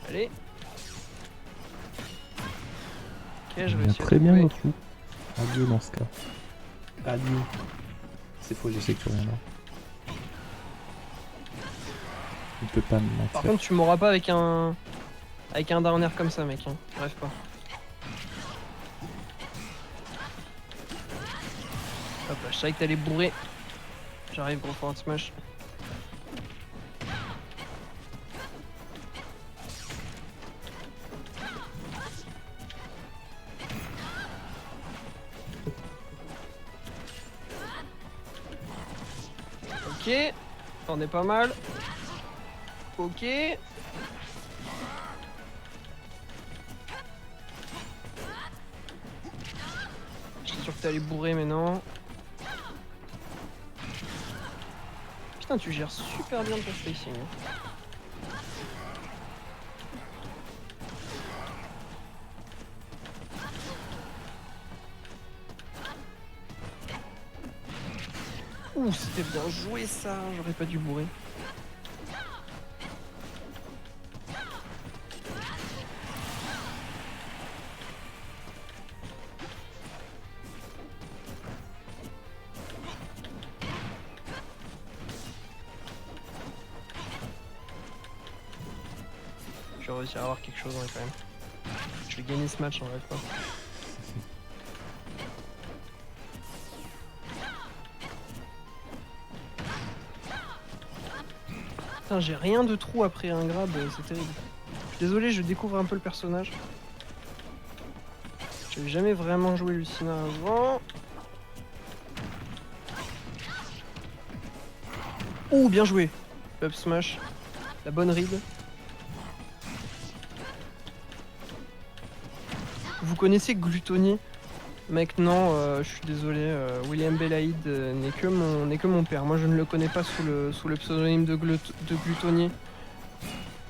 Allez. Ok, je réussis à Très bien, trouver. Goku. Adieu dans ce cas. Adieu. C'est faux, je sais que tu reviendras. Il peut pas me Par mentir. contre, tu m'auras pas avec un down air comme ça, mec. Hein. Bref pas. Hop là, je savais que t'allais bourrer. J'arrive, gros forward smash. Ok, on est pas mal. Ok. J'étais sûr que t'allais bourrer, mais non. Putain, tu gères super bien ton spacing. Ouh, c'était bien joué ça, j'aurais pas dû bourrer. Je vais réussir à avoir quelque chose hein, quand même. Je vais gagner ce match en rêve pas. Putain, j'ai rien de trou après un grab, c'est terrible. Je suis désolé, je découvre un peu le personnage. J'avais jamais vraiment joué Lucina avant. Ouh, bien joué. Up smash. La bonne read. Vous connaissez Gluttony? Mec, non, je suis désolé. William Belaïd n'est que mon père. Moi, je ne le connais pas sous le pseudonyme de Gluttony.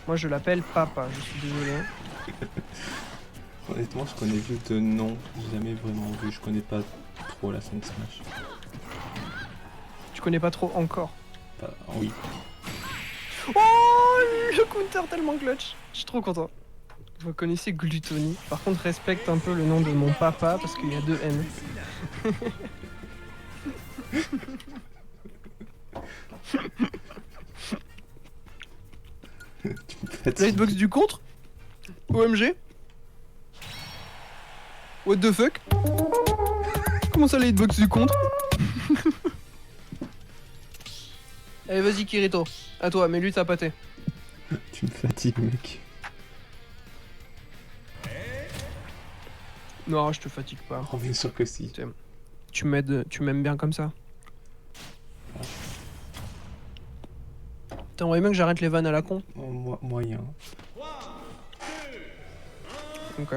Moi, je l'appelle Papa. Je suis désolé. Honnêtement, je connais juste de nom. J'ai jamais vraiment vu. Je connais pas trop la scène Smash. Tu connais pas trop encore. Oui. Oh, le counter tellement clutch. Je suis trop content. Vous connaissez Gluttony. Par contre, respecte un peu le nom de mon papa parce qu'il y a 2 N. La hitbox du contre? OMG? What the fuck? Comment ça la hitbox du contre? Allez, vas-y Kirito. À toi, mais lui t'as pâté. Tu me fatigues, mec. Non, je te fatigue pas. Oh, bien sûr que si. Tu m'aimes bien comme ça. T'as envoyé bien que j'arrête les vannes à la con? Oh, moyen. Ok.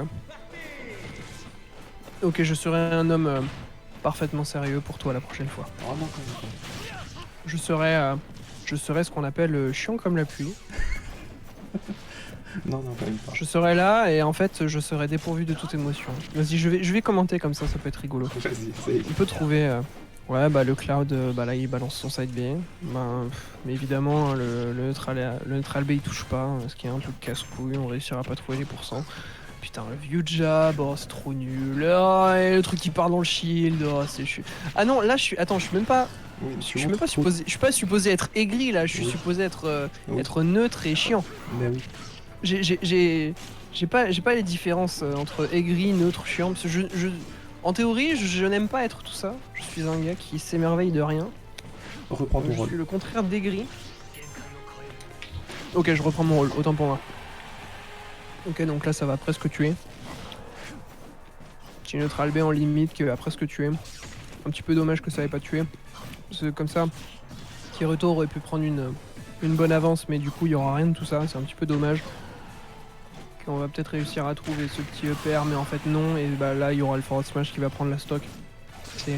Ok, je serai un homme parfaitement sérieux pour toi la prochaine fois. Oh non, quand même pas. Je serai ce qu'on appelle chiant comme la pluie. Non, quand même pas. Je serai là et en fait je serai dépourvu de toute émotion. Vas-y, je vais commenter comme ça peut être rigolo. Vas-y, essaye. On peut trouver... Ouais, bah le Cloud, là il balance son side B. Mais évidemment, le neutral B il touche pas, ce qui est un peu casse-couille, on réussira pas à trouver les pourcents. Putain, le vieux jab, oh c'est trop nul. Oh, et le truc qui part dans le shield, oh c'est chiant. Ah non, là je suis... Attends, je suis même pas... Oui, Je suis même pas supposé... Je suis pas supposé être aigri là, je suis supposé être, être neutre et chiant. Mais oui. J'ai pas les différences entre aigri, neutre, chiant, parce que en théorie, je n'aime pas être tout ça. Je suis un gars qui s'émerveille de rien. Reprends ton Je rôle. suis le contraire d'aigri. Ok, je reprends mon rôle, autant pour moi. Ok, donc là ça va presque tuer. Petit neutral B en limite qui va presque tuer. Un petit peu dommage que ça ait pas tué. Parce que comme ça, Kirito aurait pu prendre une bonne avance, mais du coup il y aura rien de tout ça, c'est un petit peu dommage. On va peut-être réussir à trouver ce petit EPR, mais en fait non, et bah là il y aura le forward smash qui va prendre la stock. C'est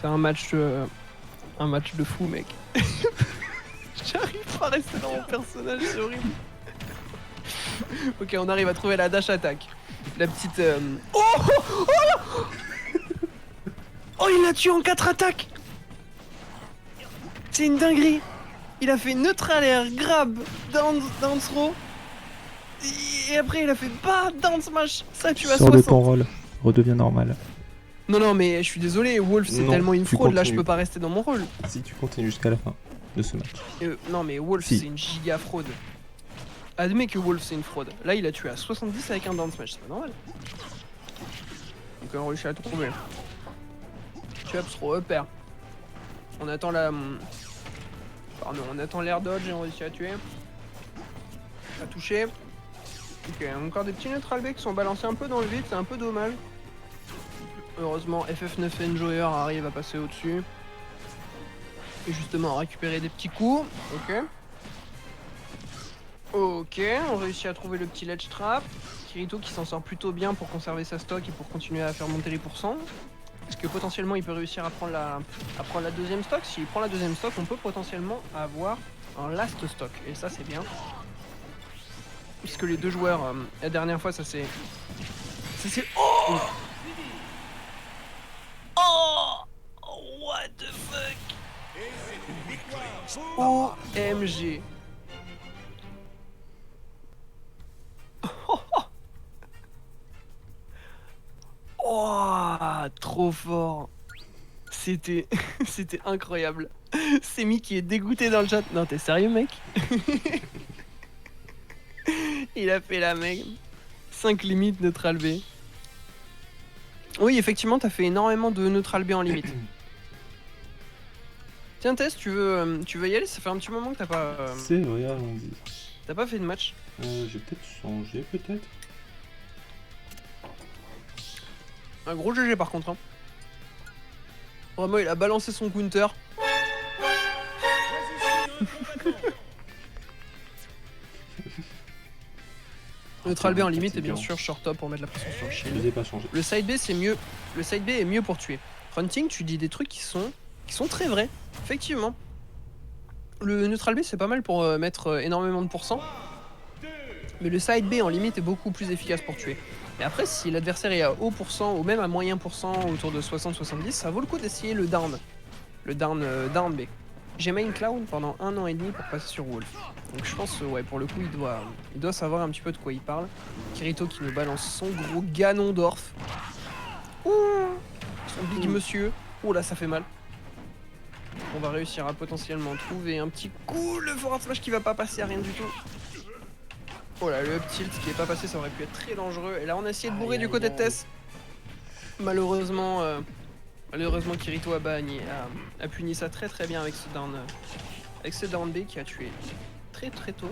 un match de fou, mec. J'arrive pas à rester dans mon personnage, c'est horrible. Ok, on arrive à trouver la dash attack. La petite... Oh, oh, oh, oh, il l'a tué en 4 attaques. C'est une dinguerie. Il a fait neutral air, grab, down throw. Et après il a fait bah down smash. Ça tu as 60. Sors de ton rôle, redeviens normal. Non mais je suis désolé, Wolf c'est tellement une fraude, là je peux pas rester dans mon rôle. Si tu continues jusqu'à la fin de ce match. Non mais Wolf c'est une giga fraude. Admets que Wolf c'est une fraude. Là il a tué à 70 avec un down smash, c'est pas normal. Donc on réussit à tout trouver. Chubbs throw upper. On attend la... Pardon, on attend l'air dodge et on réussit à tuer. À toucher. Ok, encore des petits neutral B qui sont balancés un peu dans le vide, c'est un peu dommage. Heureusement, FF9 Enjoyer arrive à passer au-dessus. Et justement à récupérer des petits coups. Ok. Ok, on réussit à trouver le petit ledge trap. Kirito qui s'en sort plutôt bien pour conserver sa stock et pour continuer à faire monter les pourcents. Parce que potentiellement il peut réussir à prendre la deuxième stock. S'il prend la deuxième stock, on peut potentiellement avoir un last stock. Et ça c'est bien. Puisque les deux joueurs, la dernière fois ça c'est... Oh, oh, what the fuck. OMG. Oh, trop fort. C'était incroyable. Semi qui est dégoûté dans le chat. Non, t'es sérieux, mec? Il a fait la mec. 5 limites neutral B. Oui, effectivement, t'as fait énormément de neutral B en limite. Tiens, Tess, tu veux y aller? Ça fait un petit moment que t'as pas... C'est vrai, allons-y. T'as pas fait de match? J'ai peut-être changé, peut-être. Un gros GG par contre. Hein. Vraiment, il a balancé son counter. Neutral B en limite et fatigant. bien sûr short top pour mettre la pression sur le Je shield. les ai pas changés. Le side B c'est mieux. Le side B est mieux pour tuer. Fronting, tu dis des trucs qui sont très vrais. Effectivement. Le neutral B c'est pas mal pour mettre énormément de pourcents. Mais le side B en limite est beaucoup plus efficace pour tuer. Et après, si l'adversaire est à haut pourcent ou même à moyen pourcent, autour de 60-70, ça vaut le coup d'essayer le down. Le down B. J'ai main Clown pendant 1 an et demi pour passer sur Wolf. Donc je pense, ouais, pour le coup, il doit savoir un petit peu de quoi il parle. Kirito qui nous balance son gros Ganondorf. Ouh, son big monsieur. Oh là, ça fait mal. On va réussir à potentiellement trouver un petit coup. Le forward smash qui va pas passer à rien du tout. Oh là, le up tilt qui est pas passé, ça aurait pu être très dangereux. Et là, on a essayé de bourrer du côté de Tess. Malheureusement, Kirito a puni ça très bien avec ce down B qui a tué très tôt.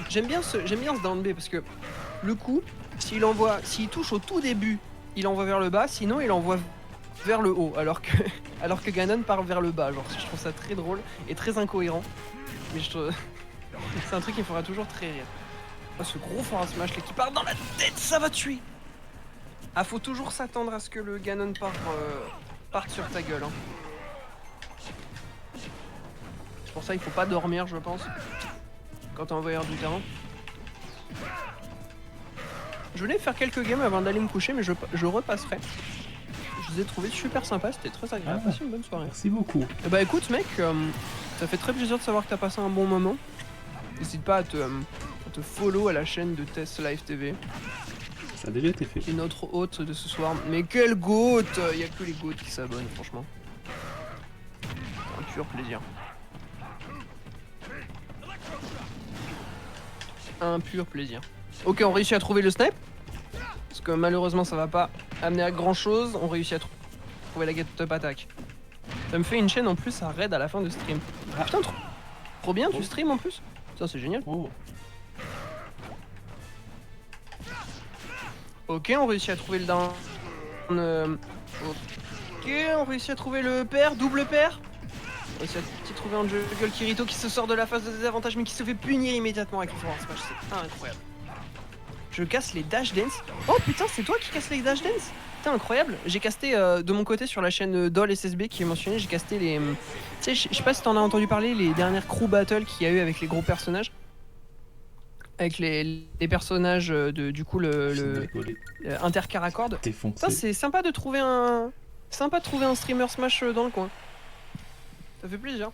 J'aime bien ce down B parce que le coup, s'il touche au tout début, il envoie vers le bas, sinon il envoie vers le haut, alors que Ganon part vers le bas. Genre, je trouve ça très drôle et très incohérent. Mais c'est un truc qui me fera toujours très rire. Oh, ce gros forward smash là qui part dans la tête, ça va tuer. Ah, faut toujours s'attendre à ce que le Ganon parte sur ta gueule. Hein. C'est pour ça il faut pas dormir, je pense, quand t'es envoyeur du terrain. Je voulais faire quelques games avant d'aller me coucher, mais je repasserai. Je les ai trouvés super sympas, c'était très agréable. Passez une bonne soirée. Merci beaucoup. Et bah écoute mec, ça fait très plaisir de savoir que t'as passé un bon moment. N'hésite pas à te follow à la chaîne de Tess Live TV. Ça a déjà été fait. Et notre hôte de ce soir. Mais quel goat! Il y a que les goats qui s'abonnent, franchement. Un pur plaisir. Un pur plaisir. Ok, on réussit à trouver le snipe. Parce que malheureusement, ça va pas amener à grand chose. On réussit à trouver la get up attack. Ça me fait une chaîne en plus à raid à la fin de stream. Ah putain, trop bien, tu stream en plus? Ça, c'est génial. Oh. Ok, on réussit à trouver le down. Ok, on réussit à trouver le pair, double pair. On réussit à trouver un juggle Kirito qui se sort de la phase de désavantage mais qui se fait punir immédiatement avec le forward smash. C'est incroyable. Je casse les dash dance. Oh putain, c'est toi qui casse les dash dance? Putain, incroyable. J'ai casté de mon côté sur la chaîne Doll SSB qui est mentionnée. J'ai casté les. Tu sais, je sais pas si t'en as entendu parler, les dernières crew battles qu'il y a eu avec les gros personnages. Avec les personnages du coup le intercaraccord. Ça c'est sympa de trouver un streamer Smash dans le coin. Ça fait plaisir.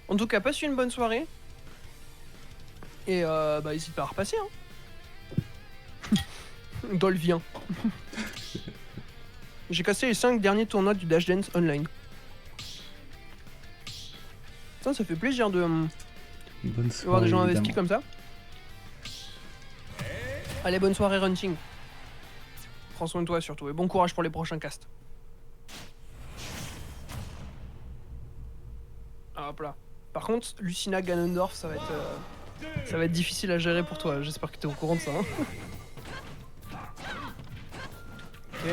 En tout cas, passe une bonne soirée. Et bah n'hésite pas à repasser hein. Dol vient. J'ai cassé les 5 derniers tournois du Dash Dance Online. Ça fait plaisir de voir des gens investis comme ça. Allez, bonne soirée Runting. Prends soin de toi surtout et bon courage pour les prochains casts. Ah, hop là. Par contre, Lucina Ganondorf, ça va être difficile à gérer pour toi. J'espère que t'es au courant de ça. Hein. Ok.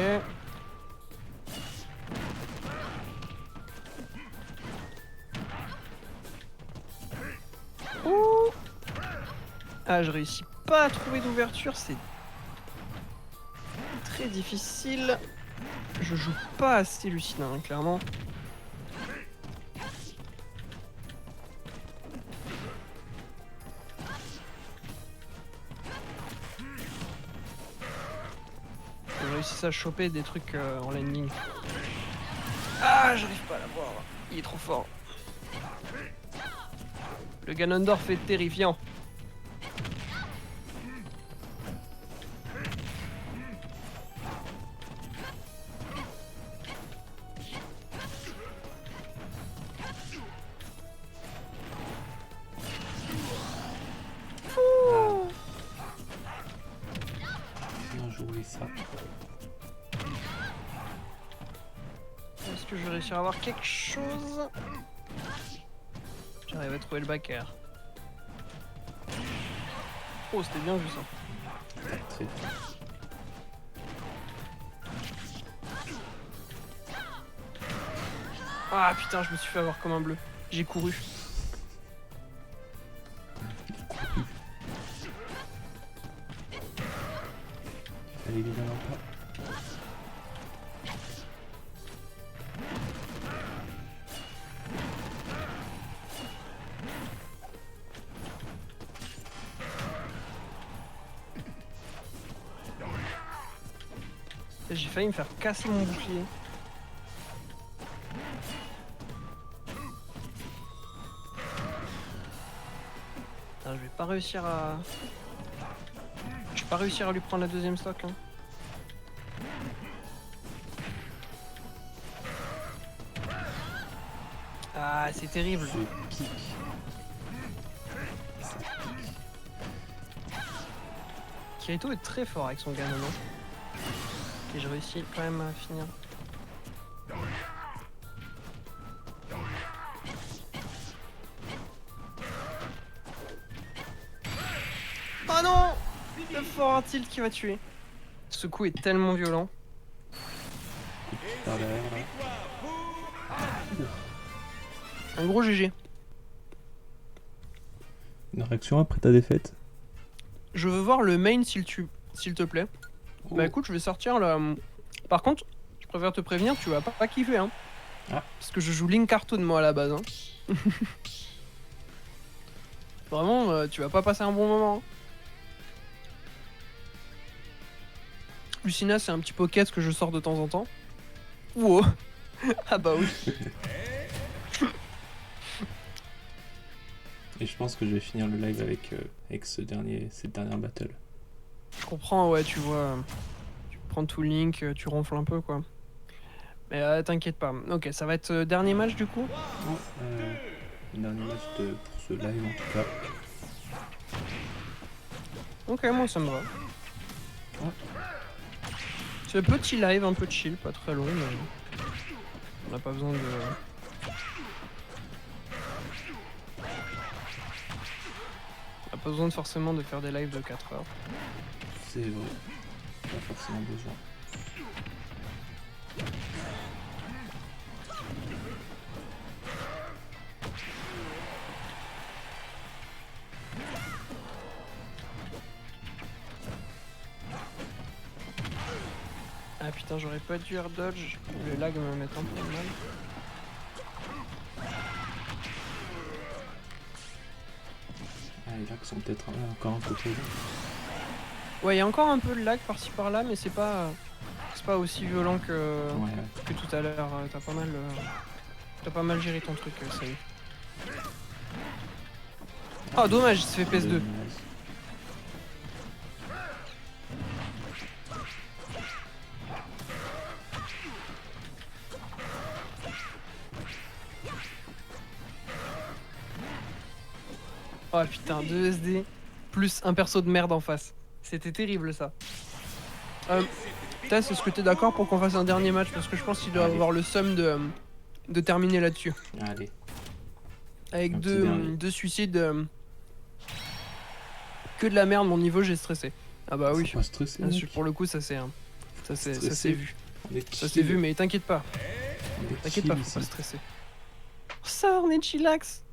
Ouh. Ah, je réussis pas à trouver d'ouverture, c'est très difficile. Je joue pas assez Lucina, hein, clairement. J'ai réussi à choper des trucs en landing. Ah, j'arrive pas à l'avoir. Il est trop fort. Le Ganondorf est terrifiant. Est-ce que je vais réussir à avoir quelque chose? J'arrive à trouver le backer. Oh, c'était bien vu ça. Très bien. Ah putain, je me suis fait avoir comme un bleu. J'ai couru. J'ai failli me faire casser mon bouclier. Ah, je vais pas réussir à... Je vais pas réussir à lui prendre la deuxième stock. Hein. Ah, c'est terrible. Je pique. Ça pique. Kirito est très fort avec son gamin. Et je réussis quand même à finir. Oh non! Le fort tilt qui va tuer. Ce coup est tellement violent. Par derrière là. Un gros GG. Une réaction après ta défaite? Je veux voir le main s'il te plaît. Oh. Bah écoute, je vais sortir là. Par contre, je préfère te prévenir, tu vas pas kiffer hein. Ah. Parce que je joue Link Cartoon moi à la base hein. Vraiment, tu vas pas passer un bon moment. Hein. Lucina, c'est un petit pocket que je sors de temps en temps. Wow. Ah bah oui. Et je pense que je vais finir le live avec cette dernière battle. Je comprends, ouais, tu vois. Tu prends tout le Link, tu ronfles un peu quoi. Mais t'inquiète pas. Ok, ça va être dernier match du coup. Dernier match pour ce live en tout cas. Ok, moi ça me va. Ouais. C'est un petit live, un peu chill, pas très long, mais on n'a pas besoin de... On n'a pas besoin forcément de faire des lives de 4 heures. C'est vrai. Pas forcément besoin. Ah putain, j'aurais pas dû air dodge, le lag me met un peu mal. Ah, les lags sont peut-être encore un peu trop longs. Ouais, il y a encore un peu de lag par-ci par-là, mais c'est pas aussi violent que, Ouais. que tout à l'heure. T'as pas mal géré ton truc, ça y est. Oh dommage, il se fait PS2. Dommage. Oh putain, 2 SD plus un perso de merde en face. C'était terrible ça. Tess, est-ce que t'es d'accord pour qu'on fasse un dernier match? Parce que je pense qu'il doit Allez. avoir le seum de terminer là-dessus. Allez. Avec Un petit dernier. deux suicides. Que de la merde, mon niveau, j'ai stressé. Ah bah oui. C'est pas stressé, Ah, mec. pour le coup, ça s'est Stressé. vu. On est Ça s'est chill. vu, mais t'inquiète pas. On est T'inquiète chill pas, faut ici. pas stresser. Ça, on est chillax.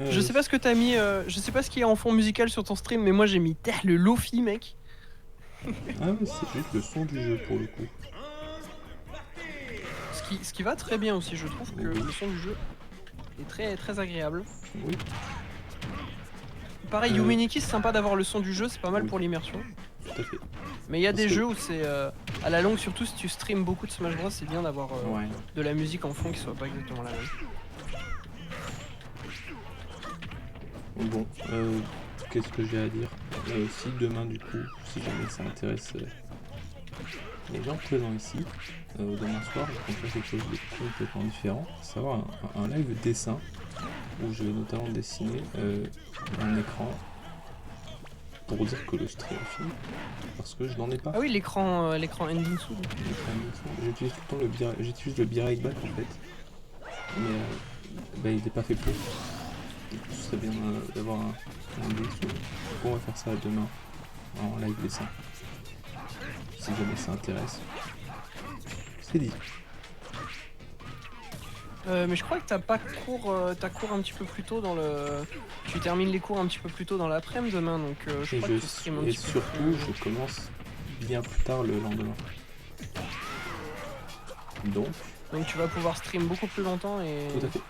Euh, Je sais pas ce que t'as mis, je sais pas ce qu'il y a en fond musical sur ton stream, mais moi j'ai mis le Lofi, mec. Ah ouais, c'est juste le son du jeu pour le coup. Ce qui va très bien aussi, je trouve que Oui. le son du jeu est très très agréable. Oui, Pareil, Yumeniki, c'est sympa d'avoir le son du jeu, c'est pas mal Oui. pour l'immersion. tout à fait. Mais il y a Parce des que- jeux où c'est à la longue, surtout si tu streams beaucoup de Smash Bros, c'est bien d'avoir Ouais. de la musique en fond qui soit pas exactement la même. Bon, qu'est-ce que j'ai à dire? Si demain, du coup, si jamais ça intéresse les gens présents ici, demain soir, je compte faire quelque chose de complètement différent, à savoir un live dessin, où je vais notamment dessiner un écran pour dire que le stream est fini, parce que je n'en ai pas. Ah oui, l'écran Endinsu. J'utilise tout le temps j'utilise le Be-Right Back en fait, mais bah, il n'est pas fait pour. Ce serait bien d'avoir un dessous. Donc on va faire ça demain en live dessin. Si jamais ça intéresse. C'est dit. Mais je crois que t'as pas cours, t'as cours un petit peu plus tôt dans le... Tu termines les cours un petit peu plus tôt dans l'après-midi demain, donc je Et, crois que tu streams un et petit peu surtout, plus... je commence bien plus tard le lendemain. Donc, Donc tu vas pouvoir stream beaucoup plus longtemps tout à fait.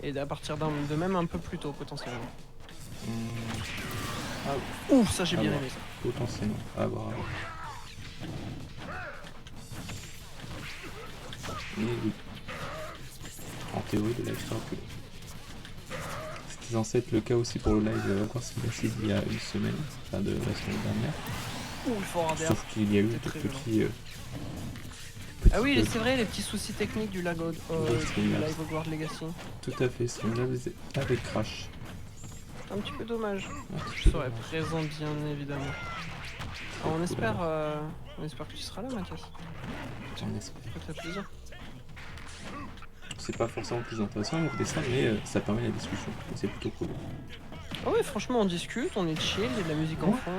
et à partir de même un peu plus tôt potentiellement. Ah, Ouh, ça j'ai Ah bien ouais. aimé ça. potentiellement. À voir. Mais oui. En théorie, le live sera plus long. C'était censé être le cas aussi pour le live encore Symbiosis il y a une semaine, enfin de la semaine dernière. Ouh, le forward air. Sauf qu'il y a eu des C'était très petits. Ah oui, bugs. c'est vrai, les petits soucis techniques du Oui, Live Hogwarts Legacy. Tout à fait, Streamlabs avec Crash. Un petit peu dommage. Un petit Je peu serai dommage. présent bien évidemment. Ah, on espère que tu seras là, Mathias. On espère. Ça fait plaisir. C'est pas forcément plus intéressant avec des ça, mais ça permet la discussion. Et c'est plutôt cool. Ah oui, franchement, on discute, on est chill, il y a de la musique en Ouais. fond.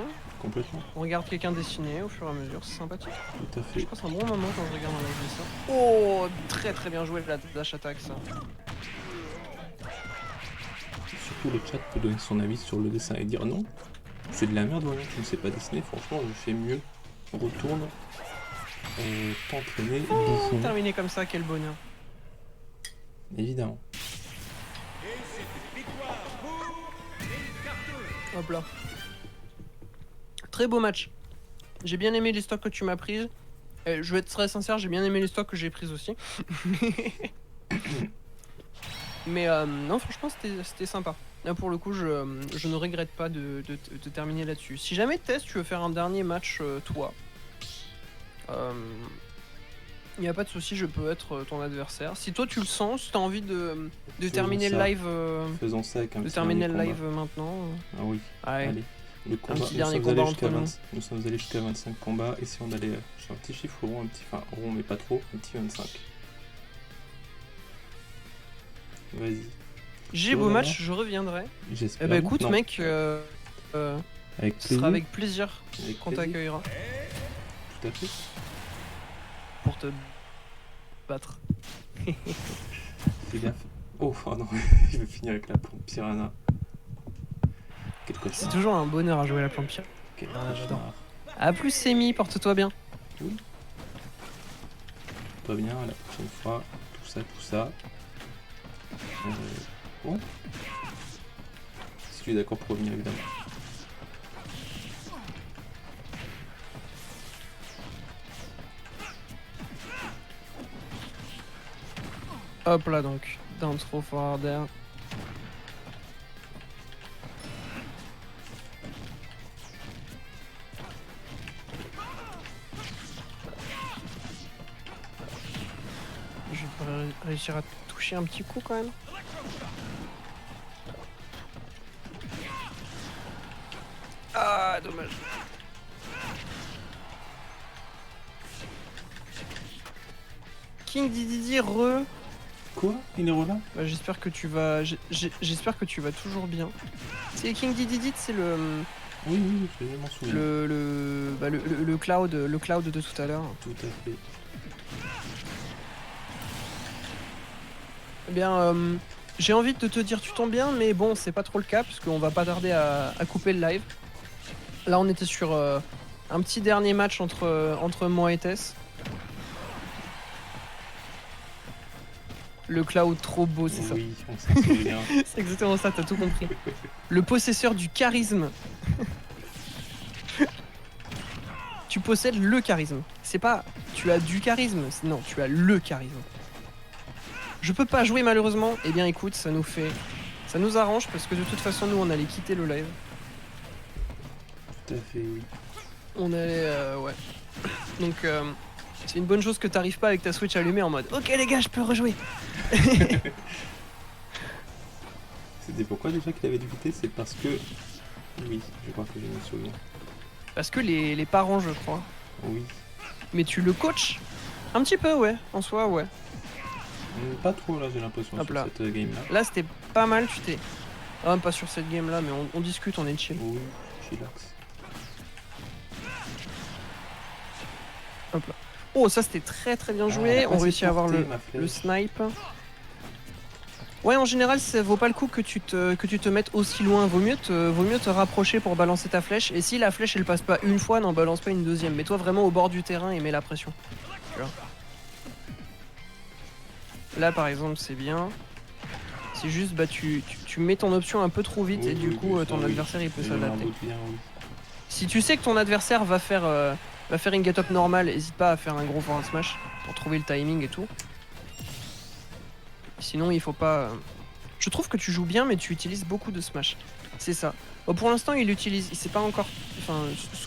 Complètement. On regarde quelqu'un dessiner au fur et à mesure, c'est sympathique. Tout à Je fait. passe un bon moment quand je regarde un live de ça. Oh, très très bien joué la dash attack ça. Surtout le chat peut donner son avis sur le dessin et dire non, c'est de la merde, voilà, tu ne sais pas dessiner, franchement je fais mieux. Retourne t'entraîner, bouffon. Terminé comme ça, quel bonheur. Évidemment. Hop là. Très beau match. J'ai bien aimé les stocks que tu m'as prises. Je vais être très sincère, j'ai bien aimé les stocks que j'ai prises aussi. Mais non, franchement, c'était sympa. Là, pour le coup, je ne regrette pas de terminer là-dessus. Si jamais Tess, tu veux faire un dernier match, toi, il n'y a pas de souci, je peux être ton adversaire. Si toi tu le sens, si tu as envie de terminer le ça. live, Faisons ça avec un de petit terminer le dernier live maintenant. combat. Ah oui, Allez. allez. Le combat, petit dernier combat entre nous. Nous sommes allés jusqu'à 25 combats, et si on allait sur un petit chiffre rond, enfin rond mais pas trop, un petit 25. Vas-y. J'ai beau Voilà. match, je reviendrai. J'espère. Eh bah écoute Non. mec, Avec ce plaisir. sera avec plaisir Avec qu'on plaisir. t'accueillera Tout à fait. pour te battre. Fais gaffe. Oh, oh non, il veut finir avec la pompe piranha. Quel C'est cauchemar. toujours un bonheur à jouer la plante. Quel Ah, j'adore. cauchemar. A plus Semi, porte-toi bien. Toi bien, la prochaine fois, tout ça. Ouais. Si tu es d'accord pour revenir, évidemment. Hop là donc, down throw forward air. Je vais réussir à toucher un petit coup quand même. Ah, dommage. King Dididi re. Quoi? Il est là? Bah, j'espère que tu vas. J'espère que tu vas toujours bien. C'est King Dididi, c'est le. Oui, je m'en souviens. Le cloud de tout à l'heure. Tout à fait. Eh bien, j'ai envie de te dire tu tombes bien, mais bon, c'est pas trop le cas, parce qu'on va pas tarder à couper le live. Là, on était sur un petit dernier match entre moi et Tess. Le cloud trop beau, c'est ça. Oui, on s'en souvient. C'est exactement ça, t'as tout compris. Le possesseur du charisme. Tu possèdes le charisme. C'est pas tu as du charisme, non, tu as le charisme. Je peux pas jouer malheureusement. Eh bien écoute, ça nous arrange parce que de toute façon nous on allait quitter le live. Tout à fait, oui. On allait ouais. Donc c'est une bonne chose que t'arrives pas avec ta Switch allumée en mode OK les gars, je peux rejouer. C'était pourquoi déjà qu'il avait dû quitter? C'est parce que... Oui, je crois que je me souviens. Parce que les parents, je crois. Oui. Mais tu le coaches un petit peu, ouais. En soi, ouais. Pas trop là, j'ai l'impression, Hop sur là. cette game-là. Là, c'était pas mal, tu t'es... Ah, pas sur cette game-là, mais on discute, on est chill. Oui, chillax. Hop là. Oh, ça, c'était très très bien Ah, joué. elle a On pas réussit à avoir supporté ma flèche. le snipe. Ouais, en général, ça vaut pas le coup que tu te mettes aussi loin. Vaut mieux te rapprocher pour balancer ta flèche. Et si la flèche, elle passe pas une fois, n'en balance pas une deuxième. Mets-toi vraiment au bord du terrain et mets la pression. Tu vois. Là, par exemple, c'est bien. C'est juste, bah, tu mets ton option un peu trop vite Oui, et du oui, coup, oui, ton ça, oui. adversaire, il peut Je m'en s'adapter. doute bien, oui. Si tu sais que ton adversaire va faire une get-up normale, n'hésite pas à faire un gros forward smash pour trouver le timing et tout. Sinon, il faut pas. Je trouve que tu joues bien, mais tu utilises beaucoup de smash. C'est ça. Bon, pour l'instant, il sait pas encore. Enfin,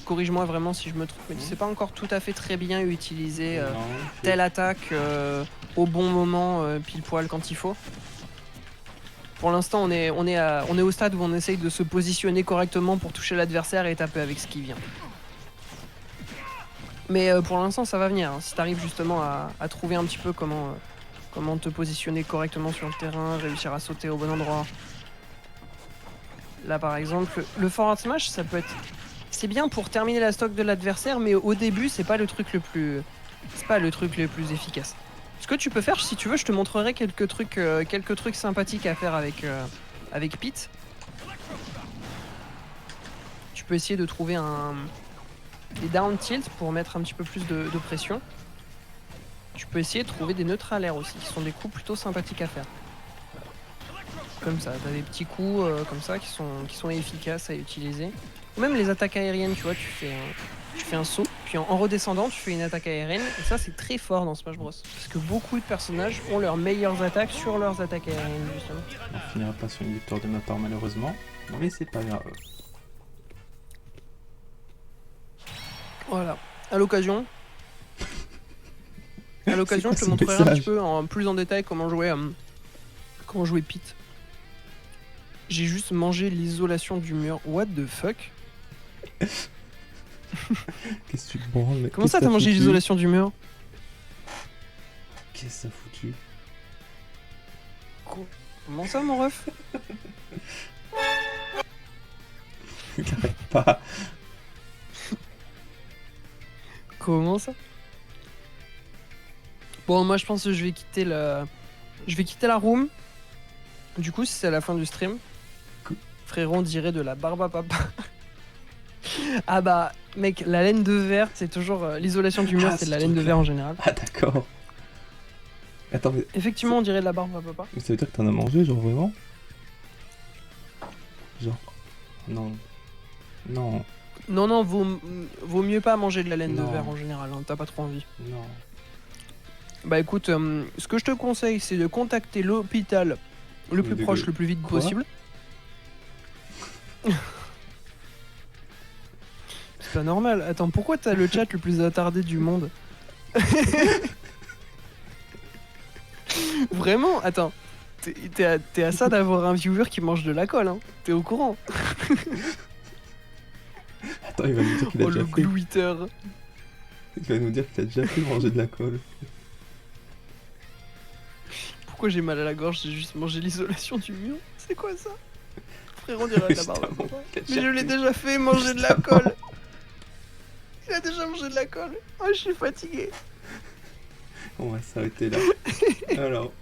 corrige-moi vraiment si je me trompe, mais tu sais pas encore tout à fait très bien utiliser Non, telle attaque au bon moment, pile poil quand il faut. Pour l'instant, on est au stade où on essaye de se positionner correctement pour toucher l'adversaire et taper avec ce qui vient. Mais pour l'instant, ça va venir. Hein. Si tu arrives justement à trouver un petit peu comment te positionner correctement sur le terrain, réussir à sauter au bon endroit. Là, par exemple, le forward smash, ça peut être... C'est bien pour terminer la stock de l'adversaire, mais au début, c'est pas le truc le plus efficace. Ce que tu peux faire, si tu veux, je te montrerai quelques trucs sympathiques à faire avec Pete. Tu peux essayer de trouver des down tilt pour mettre un petit peu plus de pression. Tu peux essayer de trouver des neutral air aussi, qui sont des coups plutôt sympathiques à faire. Comme ça, t'as des petits coups comme ça qui sont efficaces à utiliser. Ou même les attaques aériennes, tu vois, tu fais un saut, puis en redescendant, tu fais une attaque aérienne. Et ça, c'est très fort dans Smash Bros. Parce que beaucoup de personnages ont leurs meilleures attaques sur leurs attaques aériennes, justement. On finira pas sur une victoire de ma part, malheureusement. Mais c'est pas grave. Voilà. À l'occasion, je te montrerai un petit peu plus en détail comment jouer Pete. J'ai juste mangé l'isolation du mur. What the fuck? Qu'est-ce que tu te branles? Comment ça, t'as mangé l'isolation du mur? Qu'est-ce que ça a foutu? Comment ça, mon ref? T'arrêtes pas. Comment ça? Bon, moi je pense que je vais quitter la room. Du coup, si c'est à la fin du stream, frérot, dirait de la barbe à papa. Ah bah, mec, la laine de verre, c'est toujours l'isolation du mur, c'est de la laine de verre en général. Ah d'accord. Attends, mais Effectivement, on dirait de la barbe à papa. ça veut dire que t'en as mangé, genre vraiment? Genre... Non. Non. Non, vaut mieux pas manger de la laine Non. de verre en général, hein, t'as pas trop envie. Non. Bah écoute, ce que je te conseille, c'est de contacter l'hôpital le plus proche, le plus vite possible. C'est pas normal. Attends, pourquoi t'as le chat le plus attardé du monde? Vraiment? Attends. T'es à ça d'avoir un viewer qui mange de la colle, hein. T'es au courant? Attends, il va nous dire qu'il a Oh, déjà le fait. glouiteur. Il va nous dire qu'il a déjà fait manger de la colle. Pourquoi j'ai mal à la gorge? J'ai juste mangé l'isolation du mur. C'est quoi ça? Frérot, on dirait de la barbe à papa. Mais je l'ai déjà fait manger de la colle. Il a déjà mangé de la colle. Oh, je suis fatigué. On va s'arrêter là. Alors.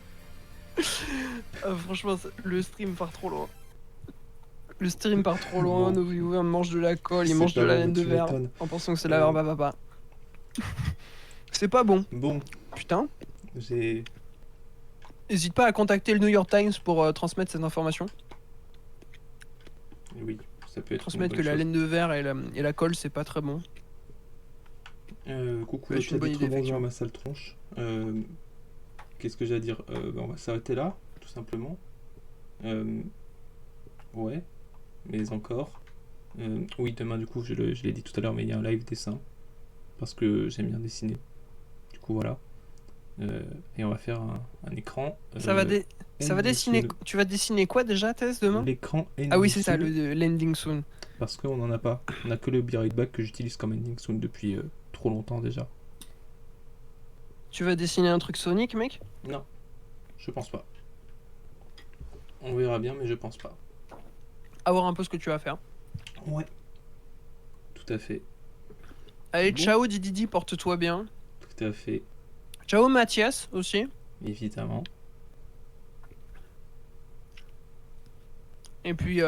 Franchement, le stream part trop loin. Bon. Nos viewers mangent de la colle, ils C'est mangent pas de la bon, laine de tu verre m'étonnes. en pensant que c'est la barbe à papa. C'est pas bon. Bon, Putain. j'ai... N'hésite pas à contacter le New York Times pour transmettre cette information. Oui, ça peut être Transmettre une que bonne la chose. laine de verre et la colle, c'est pas très bon. Coucou, Ouais, le c'est chat une bonne est idée, trop bonjour à effectivement. ma sale tronche. Qu'est-ce que j'ai à dire? On va s'arrêter là, tout simplement. Ouais, mais encore. Oui, demain, du coup, je l'ai dit tout à l'heure, mais il y a un live dessin. Parce que j'aime bien dessiner. Du coup, voilà. Et on va faire un écran. Ça va dessiner. Tu vas dessiner quoi déjà, Tess, demain? L'écran Ah oui, c'est ça, ending soon, le l'ending soon. parce qu'on n'en a pas. On a que le Be Right Back que j'utilise comme ending soon depuis trop longtemps déjà. Tu vas dessiner un truc Sonic, mec? Non, je pense pas. On verra bien, mais je pense pas. À voir un peu ce que tu vas faire. Ouais. Tout à fait. Allez, Bon. ciao Didi, porte-toi bien. Tout à fait. Ciao Mathias aussi. Évidemment. Et puis,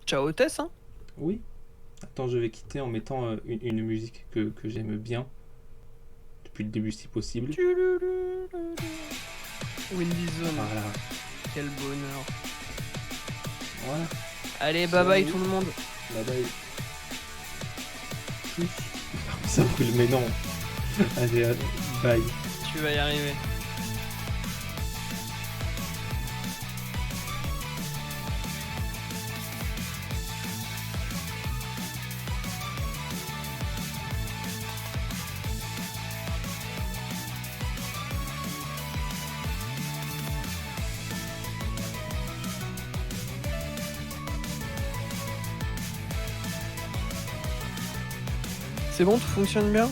ciao Tess, hein. Oui. Attends, je vais quitter en mettant une musique que j'aime bien. Depuis le début, si possible. Windy Zone, Voilà. quel bonheur. Voilà. Allez, bye bye Ciao. tout le monde. Bye bye. Tchuss. Ça brûle, mais non. Allez, bye. Tu vas y arriver. C'est bon, tout fonctionne bien?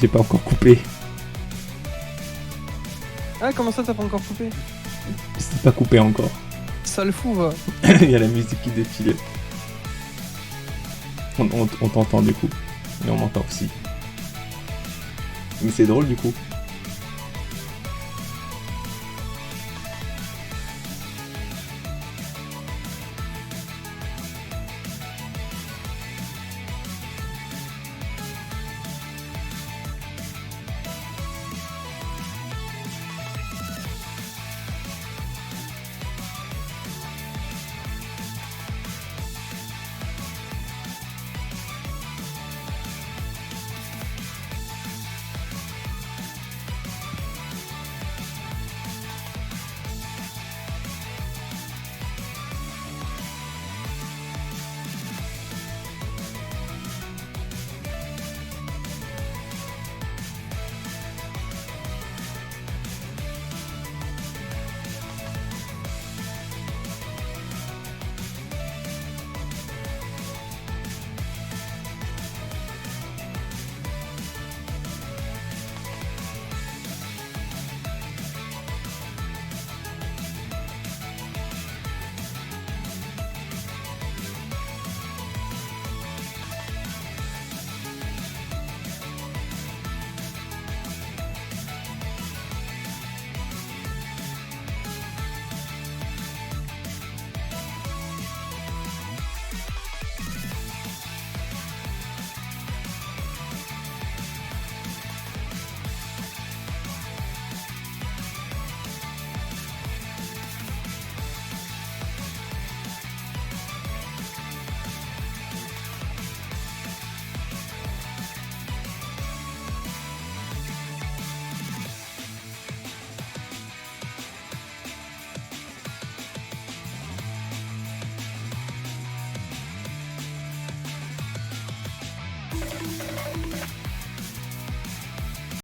J'ai pas encore coupé. Ah, comment ça, t'as pas encore coupé? C'est pas coupé encore. Sale fou, va. Il y a la musique qui défile. On t'entend du coup. Et on m'entend aussi. Mais c'est drôle du coup.